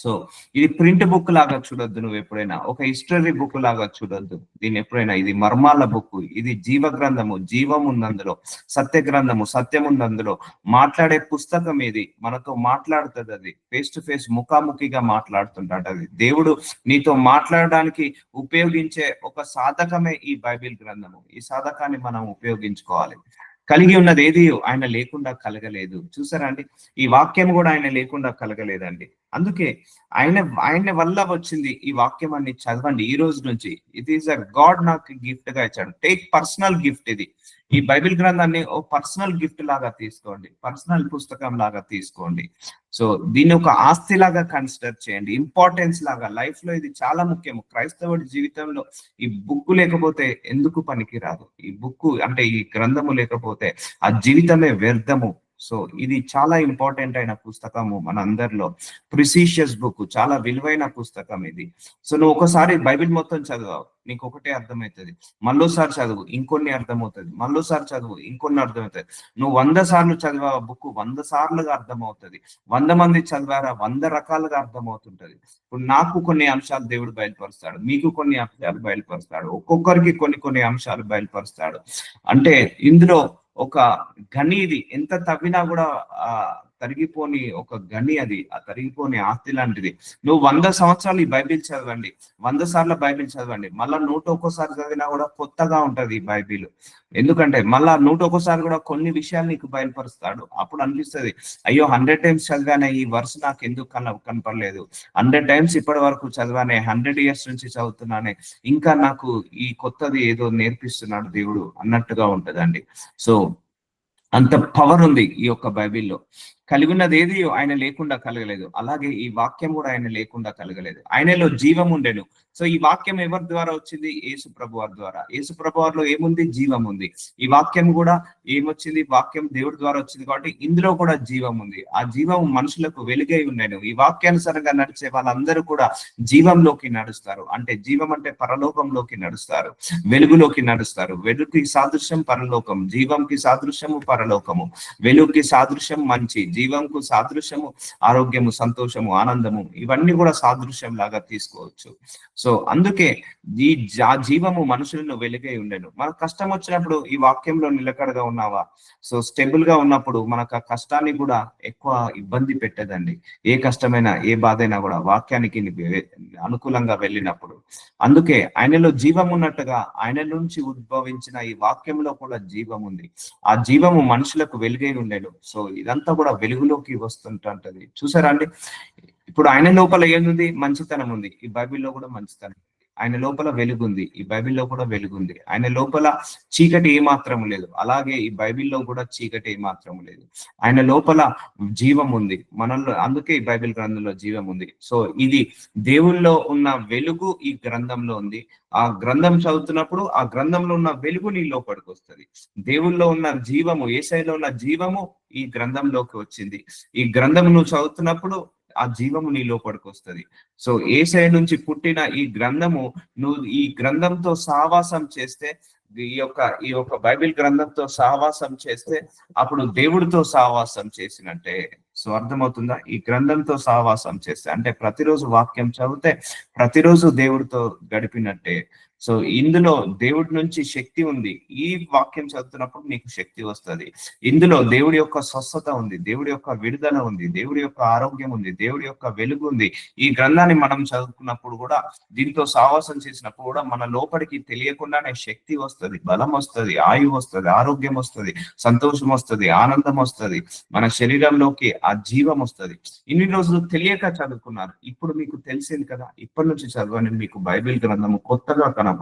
సో ఇది ప్రింట్ బుక్ లాగా చూడొద్దు. నువ్వు ఎప్పుడైనా ఒక హిస్టరీ బుక్ లాగా చూడొద్దు దీన్ని ఎప్పుడైనా. ఇది మర్మాల బుక్, ఇది జీవ గ్రంథము, జీవం ఉంది అందులో, సత్య గ్రంథము, సత్యం ఉంది అందులో. మాట్లాడే పుస్తకం ఇది, మనతో మాట్లాడుతుంది. అది ఫేస్ టు ఫేస్, ముఖాముఖిగా మాట్లాడుతుంటాడు. అది దేవుడు నీతో మాట్లాడడానికి ఉపయోగించే ఒక సాధకమే ఈ బైబిల్ గ్రంథము. ఈ సాధకాన్ని మనం ఉపయోగించుకోవాలి. కలిగి ఉన్నది ఏది ఆయన లేకుండా కలగలేదు. చూసారా అండి, ఈ వాక్యం కూడా ఆయన లేకుండా కలగలేదండి. అందుకే ఆయన వల్ల వచ్చింది ఈ వాక్యం అని చదవండి ఈ రోజు నుంచి. ఇట్ ఈస్ అ గాడ్ నాకు గిఫ్ట్ గా ఇచ్చాడు. టేక్ పర్సనల్ గిఫ్ట్ ఇది. ఈ బైబిల్ గ్రంథాన్ని ఓ పర్సనల్ గిఫ్ట్ లాగా తీసుకోండి, పర్సనల్ పుస్తకం లాగా తీసుకోండి. సో దీన్ని ఒక ఆస్తి లాగా కన్సిడర్ చేయండి, ఇంపార్టెన్స్ లాగా. లైఫ్ లో ఇది చాలా ముఖ్యము. క్రైస్తవుడి జీవితంలో ఈ బుక్ లేకపోతే ఎందుకు పనికి రాదు. ఈ బుక్ అంటే ఈ గ్రంథము లేకపోతే ఆ జీవితమే వ్యర్థము. సో ఇది చాలా ఇంపార్టెంట్ అయిన పుస్తకము మన అందరిలో. ప్రిసీషియస్ బుక్, చాలా విలువైన పుస్తకం ఇది. సో నువ్వు ఒకసారి బైబిల్ మొత్తం చదివావు, నీకు ఒకటే అర్థమవుతుంది. మళ్ళోసారి చదువు, ఇంకొన్ని అర్థమవుతుంది. మళ్ళోసారి చదువు, ఇంకొన్ని అర్థమవుతుంది. నువ్వు 100 సార్లు చదివా బుక్ 100 సార్లుగా అర్థమవుతుంది. 100 మంది చదివారా 100 రకాలుగా అర్థమవుతుంటది. ఇప్పుడు నాకు కొన్ని అంశాలు దేవుడు బయలుపరుస్తాడు, మీకు కొన్ని అంశాలు బయలుపరుస్తాడు, ఒక్కొక్కరికి కొన్ని అంశాలు బయలుపరుస్తాడు. అంటే ఇందులో ఒక గని, ఇది ఎంత తవ్వినా కూడా తరిగిపోని ఒక గని, అది ఆ తరిగిపోని ఆస్తి లాంటిది. నువ్వు 100 సంవత్సరాలు ఈ బైబిల్ చదవండి, 100 సార్లు బైబిల్ చదవండి, మళ్ళా 101 చదివినా కూడా కొత్తగా ఉంటది ఈ బైబిల్. ఎందుకంటే మళ్ళా 101 కూడా కొన్ని విషయాలు నీకు బయలుపరుస్తాడు. అప్పుడు అనిపిస్తుంది, అయ్యో 100 టైమ్స్ చదివానే ఈ వర్స్ నాకు ఎందుకు కనపడలేదు, 100 టైమ్స్ ఇప్పటి వరకు చదివానే, 100 ఇయర్స్ నుంచి చదువుతున్నానే, ఇంకా నాకు ఈ కొత్తది ఏదో నేర్పిస్తున్నాడు దేవుడు అన్నట్టుగా ఉంటదండి. సో అంత పవర్ ఉంది ఈ యొక్క బైబిల్లో. కలిగి ఉన్నది ఏది ఆయన లేకుండా కలగలేదు, అలాగే ఈ వాక్యం కూడా ఆయన లేకుండా కలగలేదు. ఆయనలో జీవం ఉండెను. సో ఈ వాక్యం ఎవరి ద్వారా వచ్చింది? యేసు ప్రభు వారి ద్వారా. యేసు ప్రభు వారిలో ఏముంది? జీవం ఉంది. ఈ వాక్యం కూడా ఏమొచ్చింది? వాక్యం దేవుడి ద్వారా వచ్చింది కాబట్టి ఇందులో కూడా జీవం ఉంది. ఆ జీవం మనుషులకు వెలుగై ఉండెను. ఈ వాక్యానుసారంగా నడిచే వాళ్ళందరూ కూడా జీవంలోకి నడుస్తారు. అంటే జీవం అంటే పరలోకంలోకి నడుస్తారు, వెలుగులోకి నడుస్తారు. వెలుగుకి సాదృశ్యం పరలోకం, జీవంకి సాదృశ్యము పరలోకము, వెలుగుకి సాదృశ్యం మంచి, జీవంకు సాదృశ్యము ఆరోగ్యము, సంతోషము, ఆనందము. ఇవన్నీ కూడా సాదృశ్యం లాగా తీసుకోవచ్చు. సో అందుకే ఈ జీవము మనుషులను వెలుగై ఉండెను. మనకు కష్టం వచ్చినప్పుడు ఈ వాక్యంలో నిలకడగా ఉన్నావా? సో స్టేబుల్ గా ఉన్నప్పుడు మనకు ఆ కష్టాన్ని కూడా ఎక్కువ ఇబ్బంది పెట్టదండి. ఏ కష్టమైనా ఏ బాధ అయినా కూడా వాక్యానికి అనుకూలంగా వెళ్ళినప్పుడు. అందుకే ఆయనలో జీవం ఉన్నట్టుగా ఆయన నుంచి ఉద్భవించిన ఈ వాక్యంలో కూడా జీవం ఉంది. ఆ జీవము మనుషులకు వెలుగై ఉండేను. సో ఇదంతా కూడా వెలుగులోకి వస్తుంటది. చూసారా అండి, ఇప్పుడు ఆయన లోపల ఏముంది? మంచితనం ఉంది. ఈ బైబిల్లో కూడా మంచితనం. ఆయన లోపల వెలుగుంది, ఈ బైబిల్లో కూడా వెలుగుంది. ఆయన లోపల చీకటి ఏమాత్రం లేదు, అలాగే ఈ బైబిల్లో కూడా చీకటి ఏమాత్రం లేదు. ఆయన లోపల జీవం ఉంది మనలో, అందుకే ఈ బైబిల్ గ్రంథంలో జీవం ఉంది. సో ఇది దేవుల్లో ఉన్న వెలుగు ఈ గ్రంథంలో ఉంది. ఆ గ్రంథం చదువుతున్నప్పుడు ఆ గ్రంథంలో ఉన్న వెలుగు నీ లోపలికి వస్తుంది. దేవుల్లో ఉన్న జీవము, యేసయ్యలో ఉన్న జీవము ఈ గ్రంథంలోకి వచ్చింది. ఈ గ్రంథం నువ్వు చదువుతున్నప్పుడు ఆ జీవము నీ లోపలికి వస్తుంది. సో యేసయ్య నుంచి పుట్టిన ఈ గ్రంథము, నువ్వు ఈ గ్రంథంతో సహవాసం చేస్తే, ఈ యొక్క బైబిల్ గ్రంథంతో సహవాసం చేస్తే అప్పుడు దేవుడితో సహవాసం చేసినట్టే. సో అర్థమవుతుందా? ఈ గ్రంథంతో సహవాసం చేస్తే అంటే ప్రతిరోజు వాక్యం చదివితే ప్రతిరోజు దేవుడితో గడిపినట్టే. సో ఇందులో దేవుడి నుంచి శక్తి ఉంది. ఈ వాక్యం చదువుతున్నప్పుడు నీకు శక్తి వస్తుంది. ఇందులో దేవుడి యొక్క స్వస్థత ఉంది, దేవుడి యొక్క విడుదల ఉంది, దేవుడి యొక్క ఆరోగ్యం ఉంది, దేవుడి యొక్క వెలుగు ఉంది. ఈ గ్రంథాన్ని మనం చదువుకున్నప్పుడు కూడా, దీంతో సహవాసం చేసినప్పుడు కూడా మన లోపలికి తెలియకుండానే శక్తి వస్తుంది, బలం వస్తుంది, ఆయువు వస్తుంది, ఆరోగ్యం వస్తుంది, సంతోషం వస్తుంది, ఆనందం వస్తుంది. మన శరీరంలోకి ఆ జీవం వస్తుంది. ఇన్ని రోజులు తెలియక చదువుకున్నారు, ఇప్పుడు మీకు తెలిసింది కదా. ఇప్పటి నుంచి చదవండి, మీకు బైబిల్ గ్రంథము కొత్తగా కనపడుతుంది.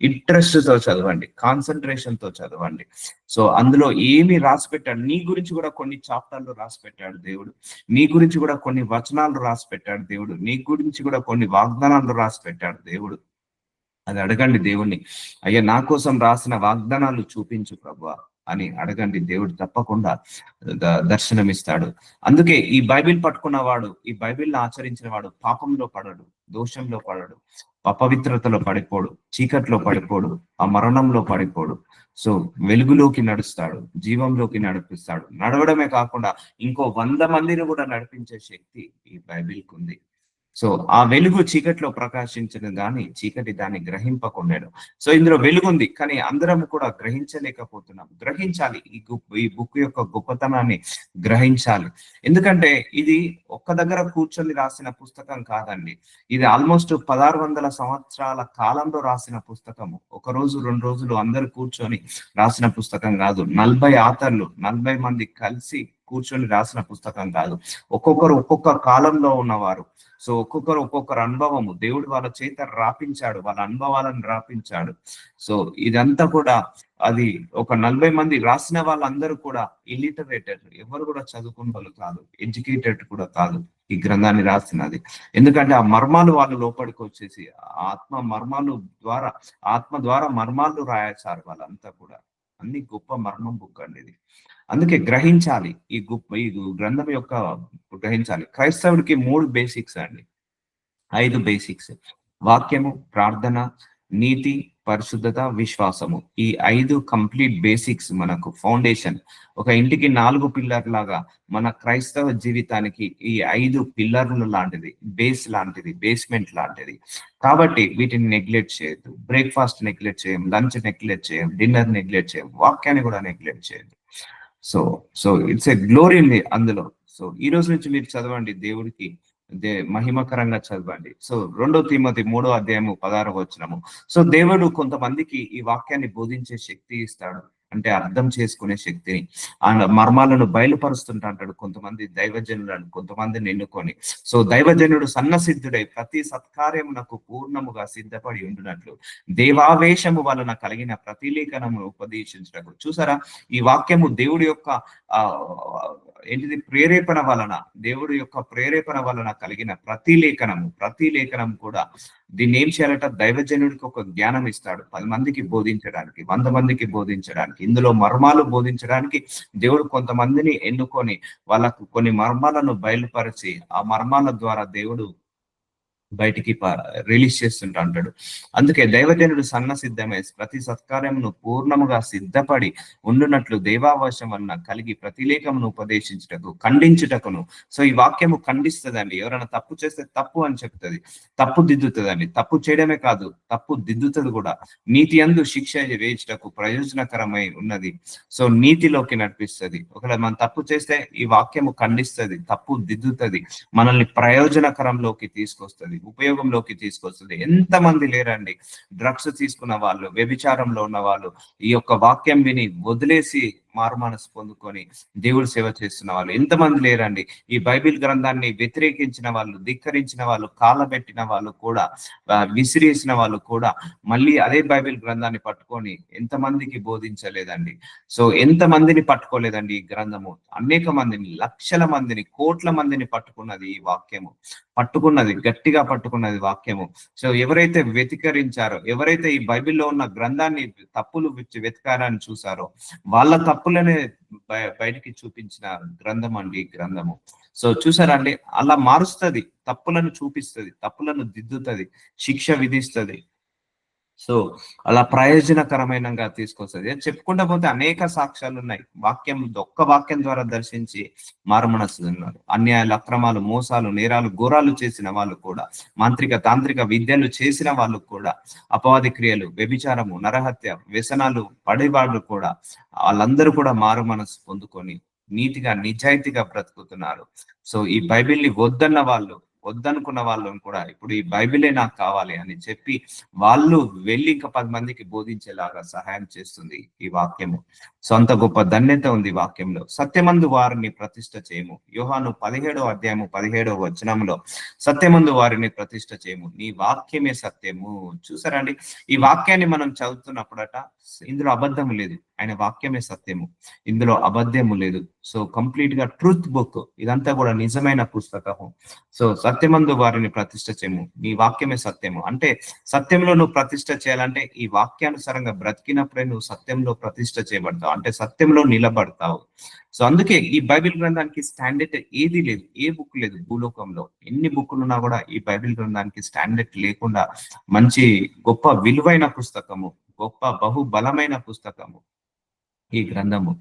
ఇంట్రెస్ట్ తో చదవండి, కాన్సన్ట్రేషన్ తో చదవండి. సో అందులో ఏమి రాసి పెట్టాడు, నీ గురించి కూడా కొన్ని చాప్టర్లు రాసి పెట్టాడు దేవుడు. నీ గురించి కూడా కొన్ని వచనాలు రాసి పెట్టాడు దేవుడు. నీ గురించి కూడా కొన్ని వాగ్దానాలు రాసి పెట్టాడు దేవుడు. అది అడగండి దేవుణ్ణి, అయ్యా నా కోసం రాసిన వాగ్దానాలు చూపించు ప్రభువా, అని అడగండి, దేవుడు తప్పకుండా దర్శనమిస్తాడు. అందుకే ఈ బైబిల్ పట్టుకున్నవాడు, ఈ బైబిల్ని ఆచరించిన వాడు పాపంలో పడడు, దోషంలో పడడు, అపవిత్రతలో పడిపోడు, చీకట్లో పడిపోడు, ఆ మరణంలో పడిపోడు. సో వెలుగులోకి నడుస్తాడు, జీవంలోకి నడిపిస్తాడు. నడవడమే కాకుండా ఇంకో 100 మందిని కూడా నడిపించే శక్తి ఈ బైబిల్కి ఉంది. సో ఆ వెలుగు చీకటిలో ప్రకాశించను గాని చీకటి దాన్ని గ్రహింపకుండాను. సో ఇందులో వెలుగుంది, కానీ అందరం కూడా గ్రహించలేకపోతున్నాం. గ్రహించాలి, ఈ బుక్ యొక్క గొప్పతనాన్ని గ్రహించాలి. ఎందుకంటే ఇది ఒక్క దగ్గర కూర్చొని రాసిన పుస్తకం కాదండి. ఇది ఆల్మోస్ట్ 1600 సంవత్సరాల కాలంలో రాసిన పుస్తకము. ఒక రోజు 2 రోజులు అందరు కూర్చొని రాసిన పుస్తకం కాదు. 40 ఆథర్లు, 40 మంది కలిసి కూర్చొని రాసిన పుస్తకం కాదు. ఒక్కొక్కరు ఒక్కొక్క కాలంలో ఉన్నవారు. సో ఒక్కొక్కరు అనుభవము దేవుడు వాళ్ళ చేత రాపించాడు, వాళ్ళ అనుభవాలను రాపించాడు. సో ఇదంతా కూడా అది ఒక 40 మంది రాసిన వాళ్ళందరూ కూడా ఇల్లిటరేటెడ్, ఎవరు కూడా చదువుకున్న వాళ్ళు కాదు, ఎడ్యుకేటెడ్ కూడా కాదు ఈ గ్రంథాన్ని రాసినది. ఎందుకంటే ఆ మర్మాలు వాళ్ళ లోపలికి వచ్చేసి ఆత్మ ద్వారా మర్మాలు రాయేశారు వాళ్ళంతా కూడా. అన్ని గొప్ప మర్మం బుక్ అండి ఇది. అందుకే గ్రహించాలి, ఈ గ్రంథం యొక్క గ్రహించాలి. క్రైస్తవుడికి 3 బేసిక్స్ అండి, 5 బేసిక్స్: వాక్యము, ప్రార్థన, నీతి, పరిశుద్ధత, విశ్వాసము. ఈ 5 కంప్లీట్ బేసిక్స్ మనకు ఫౌండేషన్. ఒక ఇంటికి 4 పిల్లర్ లాగా మన క్రైస్తవ జీవితానికి ఈ 5 పిల్లర్లు లాంటిది, బేస్ లాంటిది, బేస్మెంట్ లాంటిది. కాబట్టి వీటిని నెగ్లెక్ట్ చేయొద్దు. బ్రేక్ఫాస్ట్ నెగ్లెక్ట్ చేయం, లంచ్ నెగ్లెక్ట్ చేయం, డిన్నర్ నెగ్లెక్ట్ చేయం, వాక్యాన్ని కూడా నెగ్లెక్ట్ చేయొద్దు. సో ఇట్స్ ఎ గ్లోరీ ఉంది అందులో. సో ఈ రోజు నుంచి మీరు చదవండి, దేవుడికి మహిమకరంగా చదవండి. సో 2 తిమోతి 3వ అధ్యాయము 16వ వచనము. సో దేవుడు కొంతమందికి ఈ వాక్యాన్ని బోధించే శక్తి ఇస్తాడు, అంటే అర్థం చేసుకునే శక్తిని, ఆ మర్మాలను బయలుపరుస్తుంటా అంటాడు. కొంతమంది దైవజనులను, కొంతమందిని ఎన్నుకొని. సో దైవజనుడు సన్నసిద్ధుడై ప్రతి సత్కార్యమునకు పూర్ణముగా సిద్ధపడి ఉండునట్లు దేవావేశము వలన కలిగిన ప్రతిలేఖనము ఉపదేశించటకు. చూసారా, ఈ వాక్యము దేవుడి యొక్క ఏంటిది, ప్రేరేపణ వలన, దేవుడి యొక్క ప్రేరేపణ వలన కలిగిన ప్రతిలేఖనం కూడా దీన్ని ఏం చేయాలట, దైవజనుడికి ఒక జ్ఞానం ఇస్తాడు. 10 మందికి బోధించడానికి, 100 మందికి బోధించడానికి, ఇందులో మర్మాలు బోధించడానికి దేవుడు కొంతమందిని ఎన్నుకొని వాళ్ళకు కొన్ని మర్మాలను బయలుపరిచి ఆ మర్మాల ద్వారా దేవుడు బయటికి రిలీజ్ చేస్తుంటా అంటాడు. అందుకే దైవజనుడు సిద్ధమై ప్రతి సత్కార్యమును పూర్ణముగా సిద్ధపడి ఉండునట్లు దేవావశం వలన కలిగి ప్రతిలేఖమును ఉపదేశించుటకు, ఖండించుటకును. సో ఈ వాక్యము ఖండిస్తుందండి. ఎవరైనా తప్పు చేస్తే తప్పు అని చెప్తుంది, తప్పు దిద్దుతుందండి. తప్పు చేయడమే కాదు, తప్పు దిద్దుతుంది కూడా. నీతి యందు శిక్ష వేయుటకు ప్రయోజనకరమై ఉన్నది. సో నీతిలోకి నడిపిస్తుంది. ఒకవేళ మనం తప్పు చేస్తే ఈ వాక్యము ఖండిస్తుంది, తప్పు దిద్దుతుంది, మనల్ని ప్రయోజనకరంలోకి తీసుకొస్తుంది, ఉపయోగంలోకి తీసుకొస్తుంది. ఎంతమంది లేరండి డ్రగ్స్ తీసుకున్న వాళ్ళు, వ్యభిచారంలో ఉన్న వాళ్ళు ఈ యొక్క వాక్యం విని వదిలేసి మారు మనసు పొందుకొని దేవుడు సేవ చేస్తున్న వాళ్ళు ఎంతమంది లేరండి. ఈ బైబిల్ గ్రంథాన్ని వ్యతిరేకించిన వాళ్ళు, ధిక్కరించిన వాళ్ళు, కాళ్ళబెట్టిన వాళ్ళు కూడా, విసిరేసిన వాళ్ళు కూడా మళ్ళీ అదే బైబిల్ గ్రంథాన్ని పట్టుకొని ఎంతమందికి బోధించలేదండి. సో ఎంతమందిని పట్టుకోలేదండి ఈ గ్రంథము. అనేక మందిని, లక్షల మందిని, కోట్ల మందిని పట్టుకున్నది ఈ వాక్యము. పట్టుకున్నది, గట్టిగా పట్టుకున్నది వాక్యము. సో ఎవరైతే వ్యతికరించారో, ఎవరైతే ఈ బైబిల్లో ఉన్న గ్రంథాన్ని తప్పులు వెతకారని చూసారో వాళ్ళ తప్పులనే బయటికి చూపించిన గ్రంథం అండి ఈ గ్రంథము. సో చూసారా అండి, అలా మారుస్తుంది, తప్పులను చూపిస్తుంది, తప్పులను దిద్దుతుంది, శిక్ష విధిస్తుంది. సో అలా ప్రయోజనకరమైనగా తీసుకొస్తుంది. చెప్పుకుంటా పోతే అనేక సాక్ష్యాలు ఉన్నాయి. ఒక్క వాక్యం ద్వారా దర్శించి మారుమనస్తున్నారు. అన్యాయాలు, అక్రమాలు, మోసాలు, నేరాలు, ఘోరాలు చేసిన వాళ్ళు కూడా, మాంత్రిక తాంత్రిక విద్యలు చేసిన వాళ్ళు కూడా, అపవాది క్రియలు, వ్యభిచారము, నరహత్య, వ్యసనాలు పడేవాళ్ళు కూడా, వాళ్ళందరూ కూడా మారు మనసు పొందుకొని నీతిగా, నిజాయితీగా బ్రతుకుతున్నారు. సో ఈ బైబిల్ని వద్దనుకున్న వాళ్ళని కూడా ఇప్పుడు ఈ బైబిలే నాకు కావాలి అని చెప్పి వాళ్ళు వెళ్ళి ఇంకా 10 మందికి బోధించేలాగా సహాయం చేస్తుంది ఈ వాక్యము. సో అంత గొప్ప ధన్యత ఉంది వాక్యంలో. సత్యమందు వారిని ప్రతిష్ఠ చేయము. యోహాను 17వ అధ్యాయము 17వ వచనంలో సత్యమందు వారిని ప్రతిష్ఠ చేయము, నీ వాక్యమే సత్యము. చూసారండి, ఈ వాక్యాన్ని మనం చదువుతున్నప్పుడట ఇందులో అబద్ధము లేదు, ఆయన వాక్యమే సత్యము, ఇందులో అబద్ధము లేదు. సో కంప్లీట్ గా ట్రూత్ బుక్, ఇదంతా కూడా నిజమైన పుస్తకము. సో సత్యమందు వారిని ప్రతిష్ఠ చేయము, నీ వాక్యమే సత్యము. అంటే సత్యంలో నువ్వు ప్రతిష్ఠ చేయాలంటే ఈ వాక్యానుసారంగా బ్రతికినప్పుడే నువ్వు సత్యంలో ప్రతిష్ఠ చేయబడతావు, అంటే సత్యంలో నిలబడతావు. సో అందుకే ఈ బైబిల్ గ్రంథానికి స్టాండర్డ్ ఏది లేదు, ఏ బుక్ లేదు భూలోకంలో. ఎన్ని బుక్కులు ఉన్నా కూడా ఈ బైబిల్ గ్రంథానికి స్టాండర్డ్ లేకుండా మంచి గొప్ప విలువైన పుస్తకము, గొప్ప బహుబలమైన పుస్తకము ఈ గ్రంథము.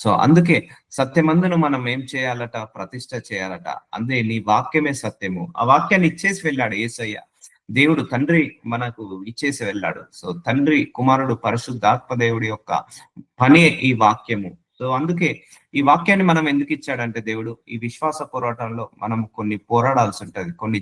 సో అందుకే సత్యమందును మనం ఏం చేయాలట, ప్రతిష్ఠ చేయాలట. అందే నీ వాక్యమే సత్యము. ఆ వాక్యాన్ని ఇచ్చేసి వెళ్ళాడు యేసయ్య. దేవుడు తండ్రి మనకు ఇచ్చేసి వెళ్ళాడు. సో తండ్రి, కుమారుడు, పరిశుద్ధాత్మ దేవుడి యొక్క పనే ఈ వాక్యము. సో అందుకే ఈ వాక్యాన్ని మనం ఎందుకు ఇచ్చాడంటే దేవుడు ఈ విశ్వాస పోరాటంలో మనం కొన్ని పోరాడాల్సి ఉంటది, కొన్ని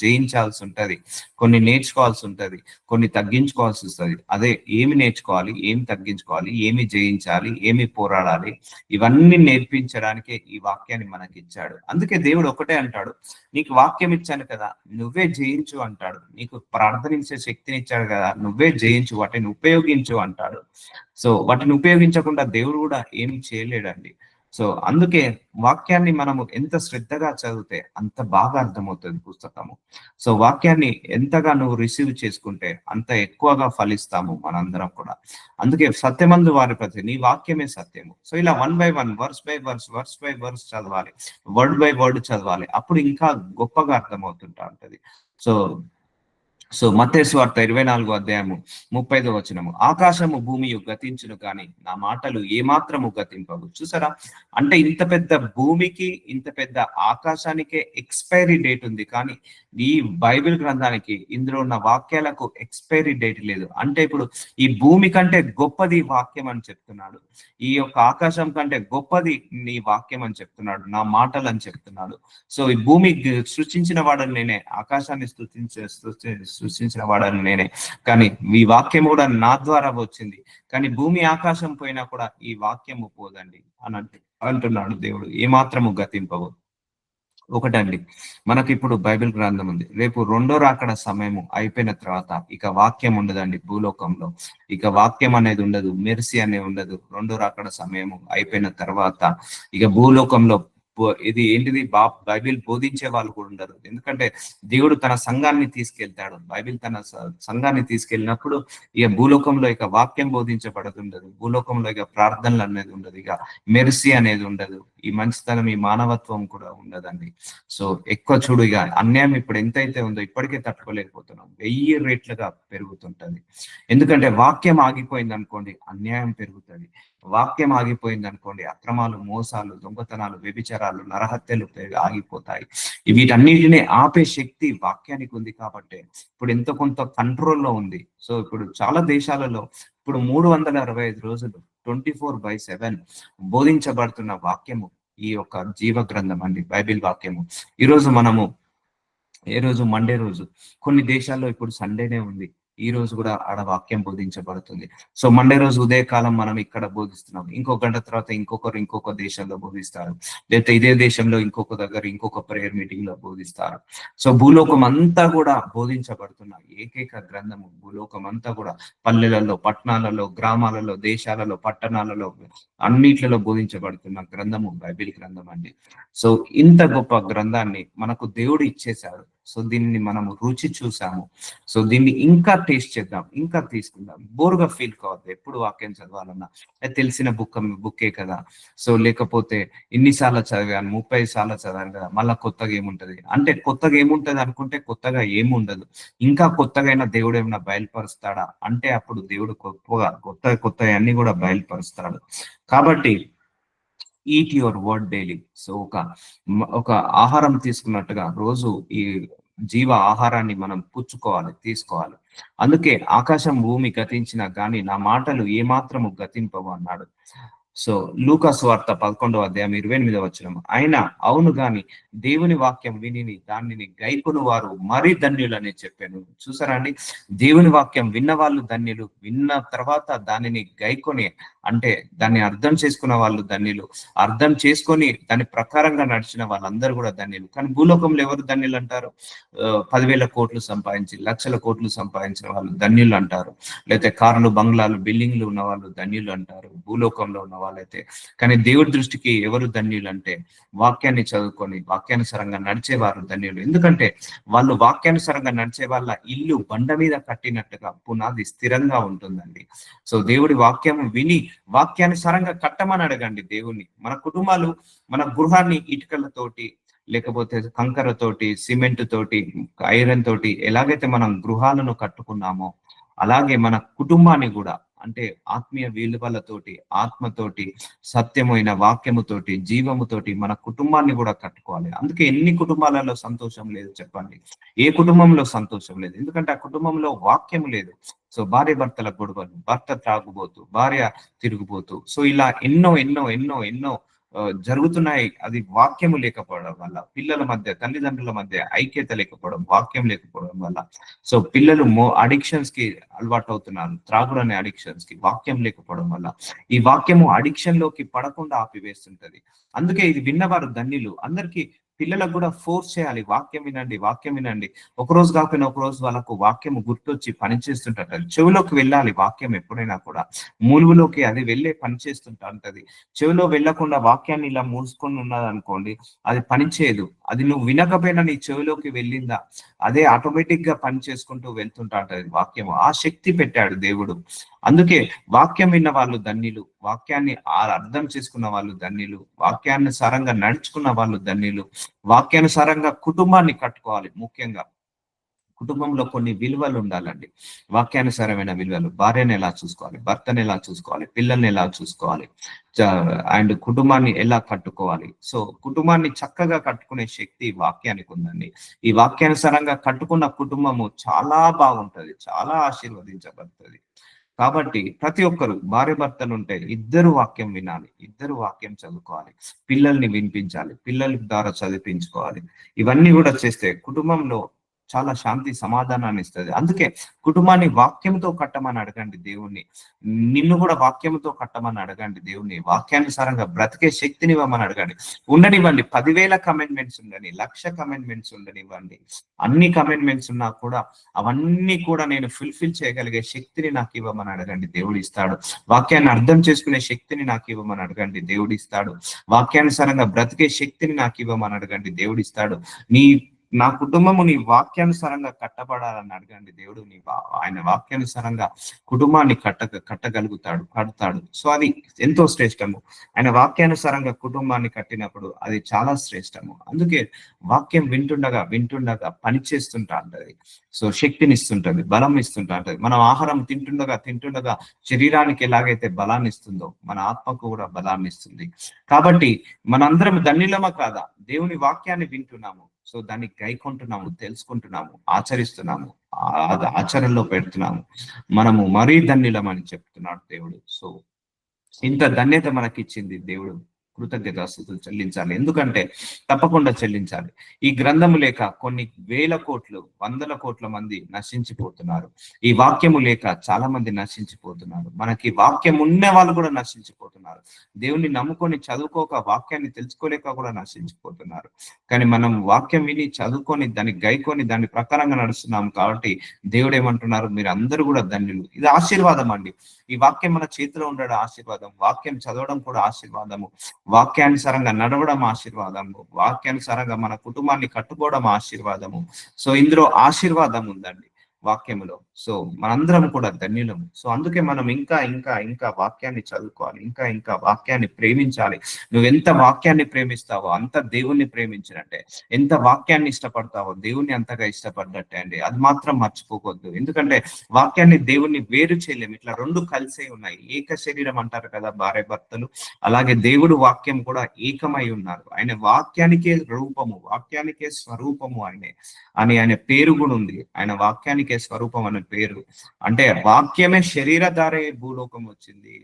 జయించాల్సి ఉంటది, కొన్ని నేర్చుకోవాల్సి ఉంటది, కొన్ని తగ్గించుకోవాల్సి వస్తుంది. అదే ఏమి నేర్చుకోవాలి, ఏమి తగ్గించుకోవాలి, ఏమి జయించాలి, ఏమి పోరాడాలి, ఇవన్నీ నేర్పించడానికే ఈ వాక్యాన్ని మనకి ఇచ్చాడు. అందుకే దేవుడు ఒకటే అంటాడు, నీకు వాక్యం ఇచ్చాను కదా, నువ్వే జయించు అంటాడు. నీకు ప్రార్థనించే శక్తిని ఇచ్చాడు కదా, నువ్వే జయించు, వాటిని ఉపయోగించు అంటాడు. సో వాటిని ఉపయోగించకుండా దేవుడు కూడా ఏమి చేయలేడండి. సో అందుకే వాక్యాన్ని మనము ఎంత శ్రద్ధగా చదివితే అంత బాగా అర్థమవుతుంది పుస్తకము. సో వాక్యాన్ని ఎంతగా నువ్వు రిసీవ్ చేసుకుంటే అంత ఎక్కువగా ఫలిస్తాము మనందరం కూడా. అందుకే సత్యమందు వారి ప్రతి నీ వాక్యమే సత్యము. సో ఇలా 1 by 1, వర్స్ బై వర్స్ చదవాలి, వర్డ్ బై వర్డ్ చదవాలి, అప్పుడు ఇంకా గొప్పగా అర్థమవుతుంటా ఉంటది. సో మత్తయి సువార్త 24 అధ్యాయము 30 ఆకాశము భూమియు గతించును కానీ నా మాటలు ఏమాత్రము గతింపవు. చూసారా, అంటే ఇంత పెద్ద భూమికి, ఇంత పెద్ద ఆకాశానికే ఎక్స్పైరీ డేట్ ఉంది, కానీ ఈ బైబిల్ గ్రంథానికి, ఇందులో ఉన్న వాక్యాలకు ఎక్స్పైరీ డేట్ లేదు. అంటే ఇప్పుడు ఈ భూమి కంటే గొప్పది వాక్యం అని చెప్తున్నాడు, ఈ యొక్క ఆకాశం కంటే గొప్పది నీ వాక్యం అని చెప్తున్నాడు, నా మాటలు అని చెప్తున్నాడు. సో ఈ భూమి సృష్టించిన వాడని నేనే, ఆకాశాన్ని సృష్టించిన వాడని నేనే, కానీ ఈ వాక్యం కూడా నా ద్వారా వచ్చింది. కానీ భూమి ఆకాశం పోయినా కూడా ఈ వాక్యము పోదండి అని అంటున్నాడు దేవుడు, ఏమాత్రము గతింపవు. ఒకటండి, మనకి ఇప్పుడు బైబిల్ గ్రంథం ఉంది. రేపు రెండో రాకడ సమయం అయిపోయిన తర్వాత ఇక వాక్యం ఉండదండి భూలోకంలో. ఇక వాక్యం అనేది ఉండదు, మెర్సీ అనేది ఉండదు. రెండో రాకడ సమయం అయిపోయిన తర్వాత ఇక భూలోకంలో ఇది ఏంటిది, బైబిల్ బోధించే వాళ్ళు కూడా ఉండరు. ఎందుకంటే దేవుడు తన సంఘాన్ని తీసుకెళ్తాడు. బైబిల్ తన సంఘాన్ని తీసుకెళ్ళినప్పుడు ఇక భూలోకంలో ఇక వాక్యం బోధించబడుతుండదు, భూలోకంలో ఇక ప్రార్థనలు అనేది ఉండదు, ఇక మెర్సీ అనేది ఉండదు, ఈ మంచితనం, ఈ మానవత్వం కూడా ఉండదండి. సో ఎక్కువ చూడు, ఇక అన్యాయం ఇప్పుడు ఎంతైతే ఉందో ఇప్పటికే తట్టుకోలేకపోతున్నాం, 1000 రెట్లుగా పెరుగుతుంటది. ఎందుకంటే వాక్యం ఆగిపోయింది అనుకోండి, అన్యాయం పెరుగుతుంది. వాక్యం ఆగిపోయింది అనుకోండి, అక్రమాలు, మోసాలు, దొంగతనాలు, వ్యభిచారాలు, నరహత్యలు ఆగిపోతాయి. వీటన్నిటిని ఆపే శక్తి వాక్యానికి ఉంది కాబట్టి ఇప్పుడు ఎంతో కొంత కంట్రోల్లో ఉంది. సో ఇప్పుడు చాలా దేశాలలో ఇప్పుడు 365 రోజులు 24/7 బోధించబడుతున్న వాక్యము ఈ యొక్క జీవ గ్రంథం అండి, బైబిల్ వాక్యము. ఈరోజు మనము ఏ రోజు, మండే రోజు, కొన్ని దేశాల్లో ఇప్పుడు సండేనే ఉంది, ఈ రోజు కూడా ఆడ వాక్యం బోధించబడుతుంది. సో మండే రోజు ఉదయకాలం మనం ఇక్కడ బోధిస్తున్నాం, ఇంకొక గంట తర్వాత ఇంకొక దేశంలో బోధిస్తారు, లేకపోతే ఇదే దేశంలో ఇంకొక దగ్గర ఇంకొక ప్రేయర్ మీటింగ్ లో బోధిస్తారు. సో భూలోకం అంతా కూడా బోధించబడుతున్న ఏకైక గ్రంథము, భూలోకం అంతా కూడా పల్లెలలో, పట్టణాలలో, గ్రామాలలో, దేశాలలో, పట్టణాలలో అన్నిట్లలో బోధించబడుతున్న గ్రంథము బైబిల్ గ్రంథం అండి. సో ఇంత గొప్ప గ్రంథాన్ని మనకు దేవుడు ఇచ్చేశాడు. సో దీన్ని మనము రుచి చూసాము. సో దీన్ని ఇంకా టేస్ట్ చేద్దాం, ఇంకా తీసుకుందాం. బోర్గా ఫీల్ కావద్దు ఎప్పుడు వాక్యం చదవాలన్నా, తెలిసిన బుక్కే కదా, సో లేకపోతే ఇన్నిసార్లు చదివాను, 30 సార్లు చదివాను కదా, మళ్ళా కొత్తగా ఏముంటది అంటే, కొత్తగా ఏముంటది అనుకుంటే కొత్తగా ఏముండదు. ఇంకా కొత్తగా దేవుడు ఏమైనా బయలుపరుస్తాడా అంటే అప్పుడు దేవుడు కొత్త అన్ని కూడా బయలుపరుస్తాడు. కాబట్టి eat your word daily. So ఒక ఆహారం తీసుకున్నట్టుగా రోజు ఈ జీవ ఆహారాన్ని మనం తీసుకోవాలి. అందుకే ఆకాశం భూమి గతించినా గాని నా మాటలు ఏమాత్రము గతింపవు అన్నాడు. సో లూకా సువార్త 11 అధ్యాయం 28 ఆయన అవును గాని దేవుని వాక్యం విని దానిని గైకొను వారు మరీ ధన్యులని చెప్పాను. చూసారా అండి, దేవుని వాక్యం విన్న వాళ్ళు ధన్యులు, విన్న తర్వాత దానిని గైకొని, అంటే దాన్ని అర్థం చేసుకున్న వాళ్ళు ధన్యులు, అర్థం చేసుకొని దాని ప్రకారంగా నడిచిన వాళ్ళందరూ కూడా ధన్యులు. కానీ భూలోకంలో ఎవరు ధన్యులు అంటారు? 10,000 కోట్లు సంపాదించి, లక్షల కోట్లు సంపాదించిన వాళ్ళు ధన్యులు అంటారు, లేకపోతే కార్లు, బంగ్లాలు, బిల్డింగ్లు ఉన్న వాళ్ళు ధన్యులు అంటారు భూలోకంలో ఉన్న వాళ్ళైతే. కానీ దేవుడి దృష్టికి ఎవరు ధన్యులు అంటే వాక్యాన్ని చదువుకొని వాక్యానుసారంగా నడిచేవారు ధన్యులు. ఎందుకంటే వాళ్ళు వాక్యానుసారంగా నడిచే వాళ్ళ ఇల్లు బండ మీద కట్టినట్టుగా పునాది స్థిరంగా ఉంటుందండి. సో దేవుడి వాక్యం విని వాక్యానుసారంగా కట్టమని అడగండి దేవుణ్ణి. మన కుటుంబాలు మన గృహాన్ని ఇటుకలతోటి లేకపోతే కంకరతోటి, సిమెంట్ తోటి, ఐరన్ తోటి ఎలాగైతే మనం గృహాలను కట్టుకున్నామో అలాగే మన కుటుంబాన్ని కూడా అంటే ఆత్మీయ విలువలతోటి, ఆత్మతోటి, సత్యమైన వాక్యముతోటి, జీవముతోటి మన కుటుంబాన్ని కూడా కట్టుకోవాలి. అందుకే ఎన్ని కుటుంబాలలో సంతోషం లేదు చెప్పండి? ఏ కుటుంబంలో సంతోషం లేదు? ఎందుకంటే ఆ కుటుంబంలో వాక్యం లేదు. సో భార్య భర్తల గొడవలు, భర్త త్రాగుబోతు, భార్య తిరుగుబోతు, సో ఇలా ఎన్నో ఎన్నో ఎన్నో ఎన్నో జరుగుతున్నాయి. అది వాక్యము లేకపోవడం వల్ల, పిల్లల మధ్య తల్లిదండ్రుల మధ్య ఐక్యత లేకపోవడం, వాక్యం లేకపోవడం వల్ల. సో పిల్లలు అడిక్షన్స్ కి అలవాటు అవుతున్నారు, త్రాగుడు అనే అడిక్షన్స్ కి, వాక్యం లేకపోవడం వల్ల. ఈ వాక్యము అడిక్షన్ లోకి పడకుండా ఆపివేస్తుంటది. అందుకే ఇది విన్నవారు ధన్యులు. అందరికీ పిల్లలకు కూడా ఫోర్స్ చేయాలి, వాక్యం వినండి, వాక్యం వినండి. ఒక రోజు కాకపోయినా ఒక రోజు వాళ్ళకు వాక్యము గుర్తొచ్చి పనిచేస్తుంటది. చెవులోకి వెళ్ళాలి వాక్యం ఎప్పుడైనా కూడా, మూలుగులోకి అది వెళ్ళే పని చేస్తుంటా ఉంటది. చెవిలో వెళ్ళకుండా వాక్యాన్ని ఇలా మూసుకొని ఉన్నది అనుకోండి, అది పని చేయదు. అది నువ్వు వినకపోయినా నీ చెవిలోకి వెళ్ళిందా, అదే ఆటోమేటిక్ గా పని చేసుకుంటూ వెళ్తుంటా ఉంటది వాక్యము. ఆ శక్తి పెట్టాడు దేవుడు. అందుకే వాక్యం విన్న వాళ్ళు ధన్యులు, వాక్యాన్ని అర్థం చేసుకున్న వాళ్ళు ధన్యులు, వాక్యానుసారంగా నడుచుకున్న వాళ్ళు ధన్యులు. వాక్యానుసారంగా కుటుంబాన్ని కట్టుకోవాలి. ముఖ్యంగా కుటుంబంలో కొన్ని విలువలు ఉండాలండి, వాక్యానుసారమైన విలువలు. భార్యను ఎలా చూసుకోవాలి, భర్తను ఎలా చూసుకోవాలి, పిల్లల్ని ఎలా చూసుకోవాలి, అండ్ కుటుంబాన్ని ఎలా కట్టుకోవాలి. సో కుటుంబాన్ని చక్కగా కట్టుకునే శక్తి వాక్యానికి ఉందండి. ఈ వాక్యానుసారంగా కట్టుకున్న కుటుంబము చాలా బాగుంటది, చాలా ఆశీర్వదించబడుతుంది. కాబట్టి ప్రతి ఒక్కరు భార్య భర్తలు ఉంటే ఇద్దరు వాక్యం వినాలి, ఇద్దరు వాక్యం చదువుకోవాలి, పిల్లల్ని వినిపించాలి, పిల్లల ద్వారా చదివించుకోవాలి. ఇవన్నీ కూడా చేస్తే కుటుంబంలో చాలా శాంతి సమాధానాన్ని ఇస్తుంది. అందుకే కుటుంబాన్ని వాక్యంతో కట్టమని అడగండి దేవుణ్ణి. నిన్ను కూడా వాక్యంతో కట్టమని అడగండి దేవుణ్ణి. వాక్యానుసారంగా బ్రతికే శక్తిని ఇవ్వమని అడగండి. ఉండనివ్వండి 10,000 కమెంట్మెంట్స్ ఉండని, 1,00,000 కమెంట్మెంట్స్ ఉండనివ్వండి. అన్ని కమెంట్మెంట్స్ ఉన్నా కూడా అవన్నీ కూడా నేను ఫుల్ఫిల్ చేయగలిగే శక్తిని నాకు ఇవ్వమని అడగండి, దేవుడు ఇస్తాడు. వాక్యాన్ని అర్థం చేసుకునే శక్తిని నాకు ఇవ్వమని అడగండి, దేవుడు ఇస్తాడు. వాక్యానుసారంగా బ్రతికే శక్తిని నాకు ఇవ్వమని అడగండి, దేవుడు ఇస్తాడు. నా కుటుంబము నీ వాక్యానుసారంగా కట్టబడాలని అడగండి, దేవుడు ఆయన వాక్యానుసారంగా కుటుంబాన్ని కడతాడు. సో అది ఎంతో శ్రేష్టము. ఆయన వాక్యానుసారంగా కుటుంబాన్ని కట్టినప్పుడు అది చాలా శ్రేష్టము. అందుకే వాక్యం వింటుండగా వింటుండగా పని చేస్తుంటా ఉంటది. సో శక్తిని ఇస్తుంటది, బలం ఇస్తుంటా ఉంటది. మనం ఆహారం తింటుండగా శరీరానికి ఎలాగైతే బలాన్ని ఇస్తుందో మన ఆత్మకు కూడా బలాన్ని ఇస్తుంది. కాబట్టి మనందరం ధన్యులమా కాదా? దేవుని వాక్యాన్ని వింటున్నాము, సో దాన్ని గైకొంటున్నాము, తెలుసుకుంటున్నాము, ఆచరిస్తున్నాము, అది ఆచరణలో పెడుతున్నాము, మనము మరీ ధన్యులమని చెప్తున్నాడు దేవుడు. సో ఇంత ధన్యత మనకిచ్చింది దేవుడు, కృతజ్ఞతాస్తుతులు చెల్లించాలి. ఎందుకంటే తప్పకుండా చెల్లించాలి. ఈ గ్రంథము లేక కొన్ని వేల కోట్లు, వందల కోట్ల మంది నశించిపోతున్నారు. ఈ వాక్యము లేక చాలా మంది నశించిపోతున్నారు. మనకి వాక్యం ఉన్న వాళ్ళు కూడా నశించిపోతున్నారు. దేవుణ్ణి నమ్ముకొని చదువుకోక, వాక్యాన్ని తెలుసుకోలేక కూడా నశించిపోతున్నారు. కానీ మనం వాక్యం విని చదువుకొని దాన్ని గైకొని దాని ప్రకారంగా నడుస్తున్నాం కాబట్టి దేవుడు ఏమంటున్నారు, మీరు అందరూ కూడా ధన్యులు. ఇది ఆశీర్వాదం అండి. ఈ వాక్యం మన చేతిలో ఉండడం ఆశీర్వాదం, వాక్యం చదవడం కూడా ఆశీర్వాదము, వాక్యానుసారంగా నడవడం ఆశీర్వాదము, వాక్యానుసారంగా మన కుటుంబాన్ని కట్టుకోవడం ఆశీర్వాదము. సో ఇందులో ఆశీర్వాదం ఉందండి వాక్యములో. సో మనందరం కూడా ధన్యులము. సో అందుకే మనం ఇంకా ఇంకా ఇంకా వాక్యాన్ని చదువుకోవాలి, ఇంకా ఇంకా వాక్యాన్ని ప్రేమించాలి. నువ్వు ఎంత వాక్యాన్ని ప్రేమిస్తావో అంత దేవుణ్ణి ప్రేమించినట్టే, ఎంత వాక్యాన్ని ఇష్టపడతావో దేవుణ్ణి అంతగా ఇష్టపడ్డట్టే అండి. అది మాత్రం మర్చిపోవద్దు. ఎందుకంటే వాక్యాన్ని దేవుణ్ణి వేరు చేయలేము, ఇట్లా రెండు కలిసే ఉన్నాయి. ఏక శరీరం అంటారు కదా భార్య భర్తలు, అలాగే దేవుడు వాక్యం కూడా ఏకమై ఉన్నారు. ఆయన వాక్యానికే రూపము, వాక్యానికే స్వరూపము ఆయన పేరు కూడా ఉంది. ఆయన వాక్యానికే స్వరూపం అనే పేరు, అంటే వాక్యమే శరీరధారే భూలోకం వచ్చింది.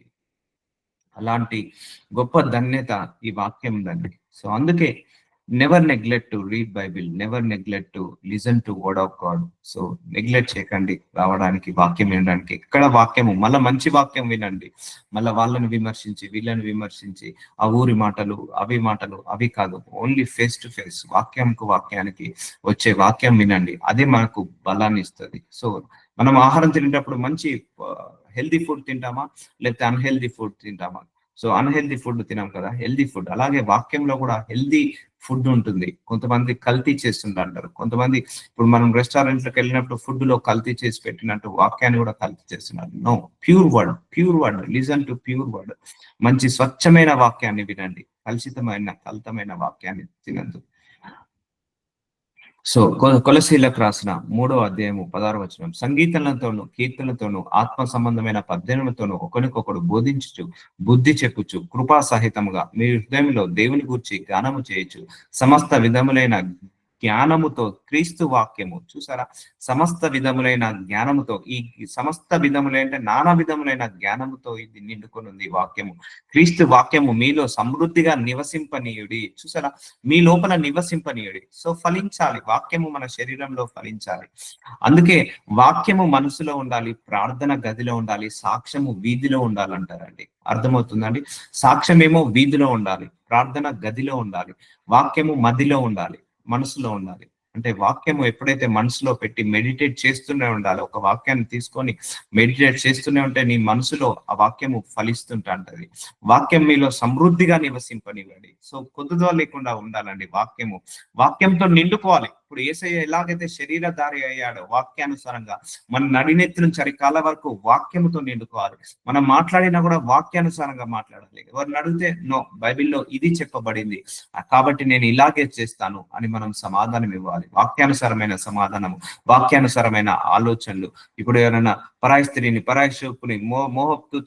అలాంటి గొప్ప ధన్యత ఈ వాక్యం ఉందండి. సో అందుకే never neglect to read Bible, never neglect to listen to word of God. So neglect చేయకండి రావడానికి, వాక్యం వినడానికి. ఎక్కడ వాక్యము, మళ్ళీ మంచి వాక్యం వినండి. మళ్ళీ వాళ్ళని విమర్శించి వీళ్ళని విమర్శించి ఆ ఊరి మాటలు అవి కాదు. ఓన్లీ ఫేస్ టు ఫేస్ వాక్యానికి వచ్చే వాక్యం వినండి. అదే మనకు బలాన్ని ఇస్తుంది. సో మనం ఆహారం తినేటప్పుడు మంచి హెల్దీ ఫుడ్ తింటామా లేకపోతే అన్హెల్దీ ఫుడ్ తింటామా? సో అన్హెల్దీ ఫుడ్ తినాం కదా, హెల్దీ ఫుడ్. అలాగే వాక్యంలో కూడా హెల్దీ ఫుడ్ ఉంటుంది. కొంతమంది కల్తీ చేస్తుంటారు. కొంతమంది ఇప్పుడు మనం రెస్టారెంట్లకు వెళ్ళినప్పుడు ఫుడ్ లో కల్తీ చేసి పెట్టినట్టు వాక్యాన్ని కూడా కల్తీ చేస్తున్నారు. No, pure word, listen to pure word. మంచి స్వచ్ఛమైన వాక్యాన్ని వినండి, కలుషితమైన వాక్యాన్ని తినద్దు. సో కొలసీలకు రాసిన 3వ అధ్యాయము 16వ వచనం, సంగీతలతోను కీర్తనలతోను ఆత్మ సంబంధమైన పద్యములతోను ఒకరికొకడు బోధించుచు బుద్ధి చెప్పుచు కృపా సహితముగా మీ హృదయంలో దేవుని గూర్చి గానము చేయొచ్చు సమస్త విధములైన జ్ఞానముతో. క్రీస్తు వాక్యము చూసారా, సమస్త విధములైన జ్ఞానముతో. ఈ సమస్త విధములైన నానా విధములైన జ్ఞానముతో ఇది నిండుకొని ఉంది వాక్యము. క్రీస్తు వాక్యము మీలో సమృద్ధిగా నివసింపనీయుడి. చూసారా, మీ లోపల నివసింపనీయుడి. సో ఫలించాలి, వాక్యము మన శరీరంలో ఫలించాలి. అందుకే వాక్యము మనసులో ఉండాలి, ప్రార్థన గదిలో ఉండాలి, సాక్ష్యము వీధిలో ఉండాలంటారండి. అర్థమవుతుందండి? సాక్ష్యమేమో వీధిలో ఉండాలి, ప్రార్థన గదిలో ఉండాలి, వాక్యము మదిలో ఉండాలి, మనసులో ఉండాలి. అంటే వాక్యము ఎప్పుడైతే మనసులో పెట్టి మెడిటేట్ చేస్తూనే ఉండాలి. ఒక వాక్యాన్ని తీసుకొని మెడిటేట్ చేస్తూనే ఉంటే నీ మనసులో ఆ వాక్యము ఫలిస్తుంటా ఉంటది. వాక్యం మీలో సమృద్ధిగా నివసింపనివ్వండి. సో కొద్దుగా లేకుండా ఉండాలండి వాక్యంతో నిండుకోవాలి. ఇప్పుడు యేసయ్య ఎలాగైతే శరీరధారి అయ్యాడో వాక్యానుసారంగా మన నడినెత్తి నుంచి అరికాల వరకు వాక్యముతో నిండుకోవాలి. మనం మాట్లాడినా కూడా వాక్యానుసారంగా మాట్లాడాలి. ఎవరిని అడిగితే నో, బైబిల్లో ఇది చెప్పబడింది కాబట్టి నేను ఇలాగే చేస్తాను అని మనం సమాధానం ఇవ్వాలి. వాక్యానుసారమైన సమాధానము, వాక్యానుసారమైన ఆలోచనలు. ఇప్పుడు ఎవరైనా పరాయి స్త్రీని, పరాయి చూపుని మోహపు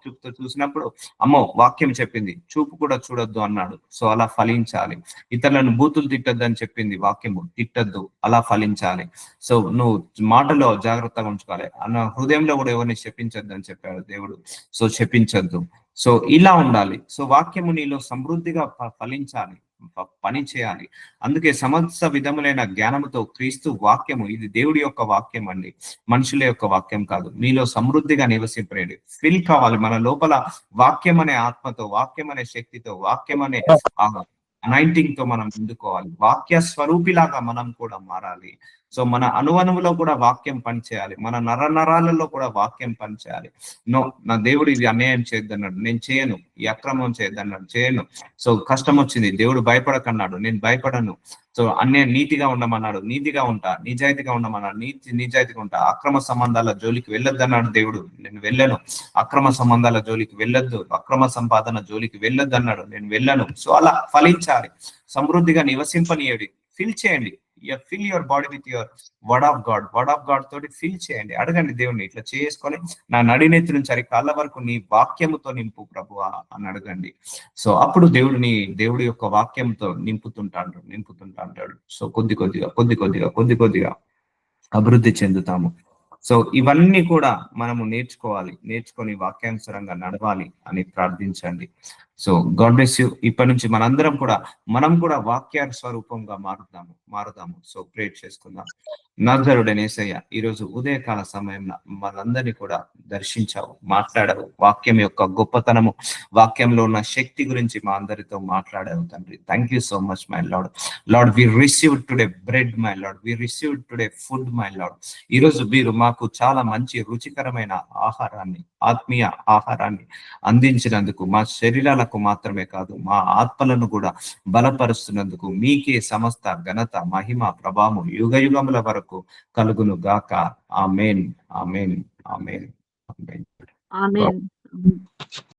చూపుతో చూసినప్పుడు అమ్మో వాక్యం చెప్పింది, చూపు కూడా చూడొద్దు అన్నాడు. సో అలా ఫలించాలి. ఇతరులను బూతులు తిట్టొద్దు అని చెప్పింది వాక్యము, తిట్టద్దు, అలా ఫలించాలి. సో నువ్వు మాటలో జాగ్రత్తగా ఉంచుకోవాలి. అన్న హృదయంలో కూడా ఎవరిని శపించొద్దు అని చెప్పాడు దేవుడు. సో శపించొద్దు. సో ఇలా ఉండాలి. సో వాక్యము నీలో సమృద్ధిగా ఫలించాలి, పని చేయాలి. అందుకే సమస్త విధములైన జ్ఞానముతో క్రీస్తు వాక్యము, ఇది దేవుడి యొక్క వాక్యం అండి, మనుషుల యొక్క వాక్యం కాదు. మీలో సమృద్ధిగా నివసింపేది ఫిల్ కావాలి. మన లోపల వాక్యం అనే ఆత్మతో, వాక్యం అనే శక్తితో, వాక్యం అనే అనాయింటింగ్ తో మనం ముందుకోవాలి. వాక్య స్వరూపిలాగా మనం కూడా మారాలి. సో మన అణువణువులో కూడా వాక్యం పనిచేయాలి, మన నరాలలో కూడా వాక్యం పనిచేయాలి. నో, నా దేవుడు ఇది అన్యాయం చేయొద్దన్నాడు, నేను చేయను. ఈ అక్రమం చేయొద్దన్నాడు, చేయను. సో కష్టం వచ్చింది, దేవుడు భయపడకన్నాడు, నేను భయపడను. సో నీతిగా ఉండమన్నాడు, నీతిగా ఉంటా. నిజాయితీగా ఉండమన్నాడు, నిజాయితీగా ఉంటా. అక్రమ సంబంధాల జోలికి వెళ్ళొద్దు అన్నాడు దేవుడు, నేను వెళ్ళను. అక్రమ సంబంధాల జోలికి వెళ్ళొద్దు, అక్రమ సంపాదన జోలికి వెళ్ళొద్దు అన్నాడు, నేను వెళ్ళను. సో అలా ఫలించాలి, సమృద్ధిగా నివసింపనీయండి. ఫిల్ చేయండి, fill your body with your word of God తోటి ఫిల్ చేయండి. అడగండి దేవుడిని, ఇట్లా చేసుకొని నా నడినెత్తి నుంచి అరి కాళ్ళ వరకు నీ వాక్యముతో నింపు ప్రభువా అని అడగండి. సో అప్పుడు దేవుడి యొక్క వాక్యంతో నింపుతుంటాడు. సో కొద్ది కొద్దిగా అభివృద్ధి చెందుతాము. సో ఇవన్నీ కూడా మనము నేర్చుకొని వాక్యానుసారంగా నడవాలి అని ప్రార్థించండి. So God bless you. ఇప్పటి నుంచి మనం కూడా వాక్య స్వరూపంగా మారుదాము. సో ప్రేర్ చేసుకుందాం. నజరుడైన యేసయ్య, ఈరోజు ఉదయకాల సమయంలో మనందరినీ కూడా దర్శించావు, మాట్లాడావు. వాక్యం యొక్క గొప్పతనము, వాక్యంలో ఉన్న శక్తి గురించి మా అందరితో మాట్లాడావు తండ్రి. Thank you so much my lord. We receive today bread my lord, we receive today food my lord. ఈరోజు మీరు మాకు చాలా మంచి రుచికరమైన ఆహారాన్ని, ఆత్మీయ ఆహారాన్ని అందించినందుకు, మా శరీరాలకు మాత్రమే కాదు మా ఆత్మలను కూడా బలపరుస్తున్నందుకు మీకే సమస్త ఘనత, మహిమ, ప్రభావం యుగయుగముల వరకు కలుగును గాక. ఆమేన్.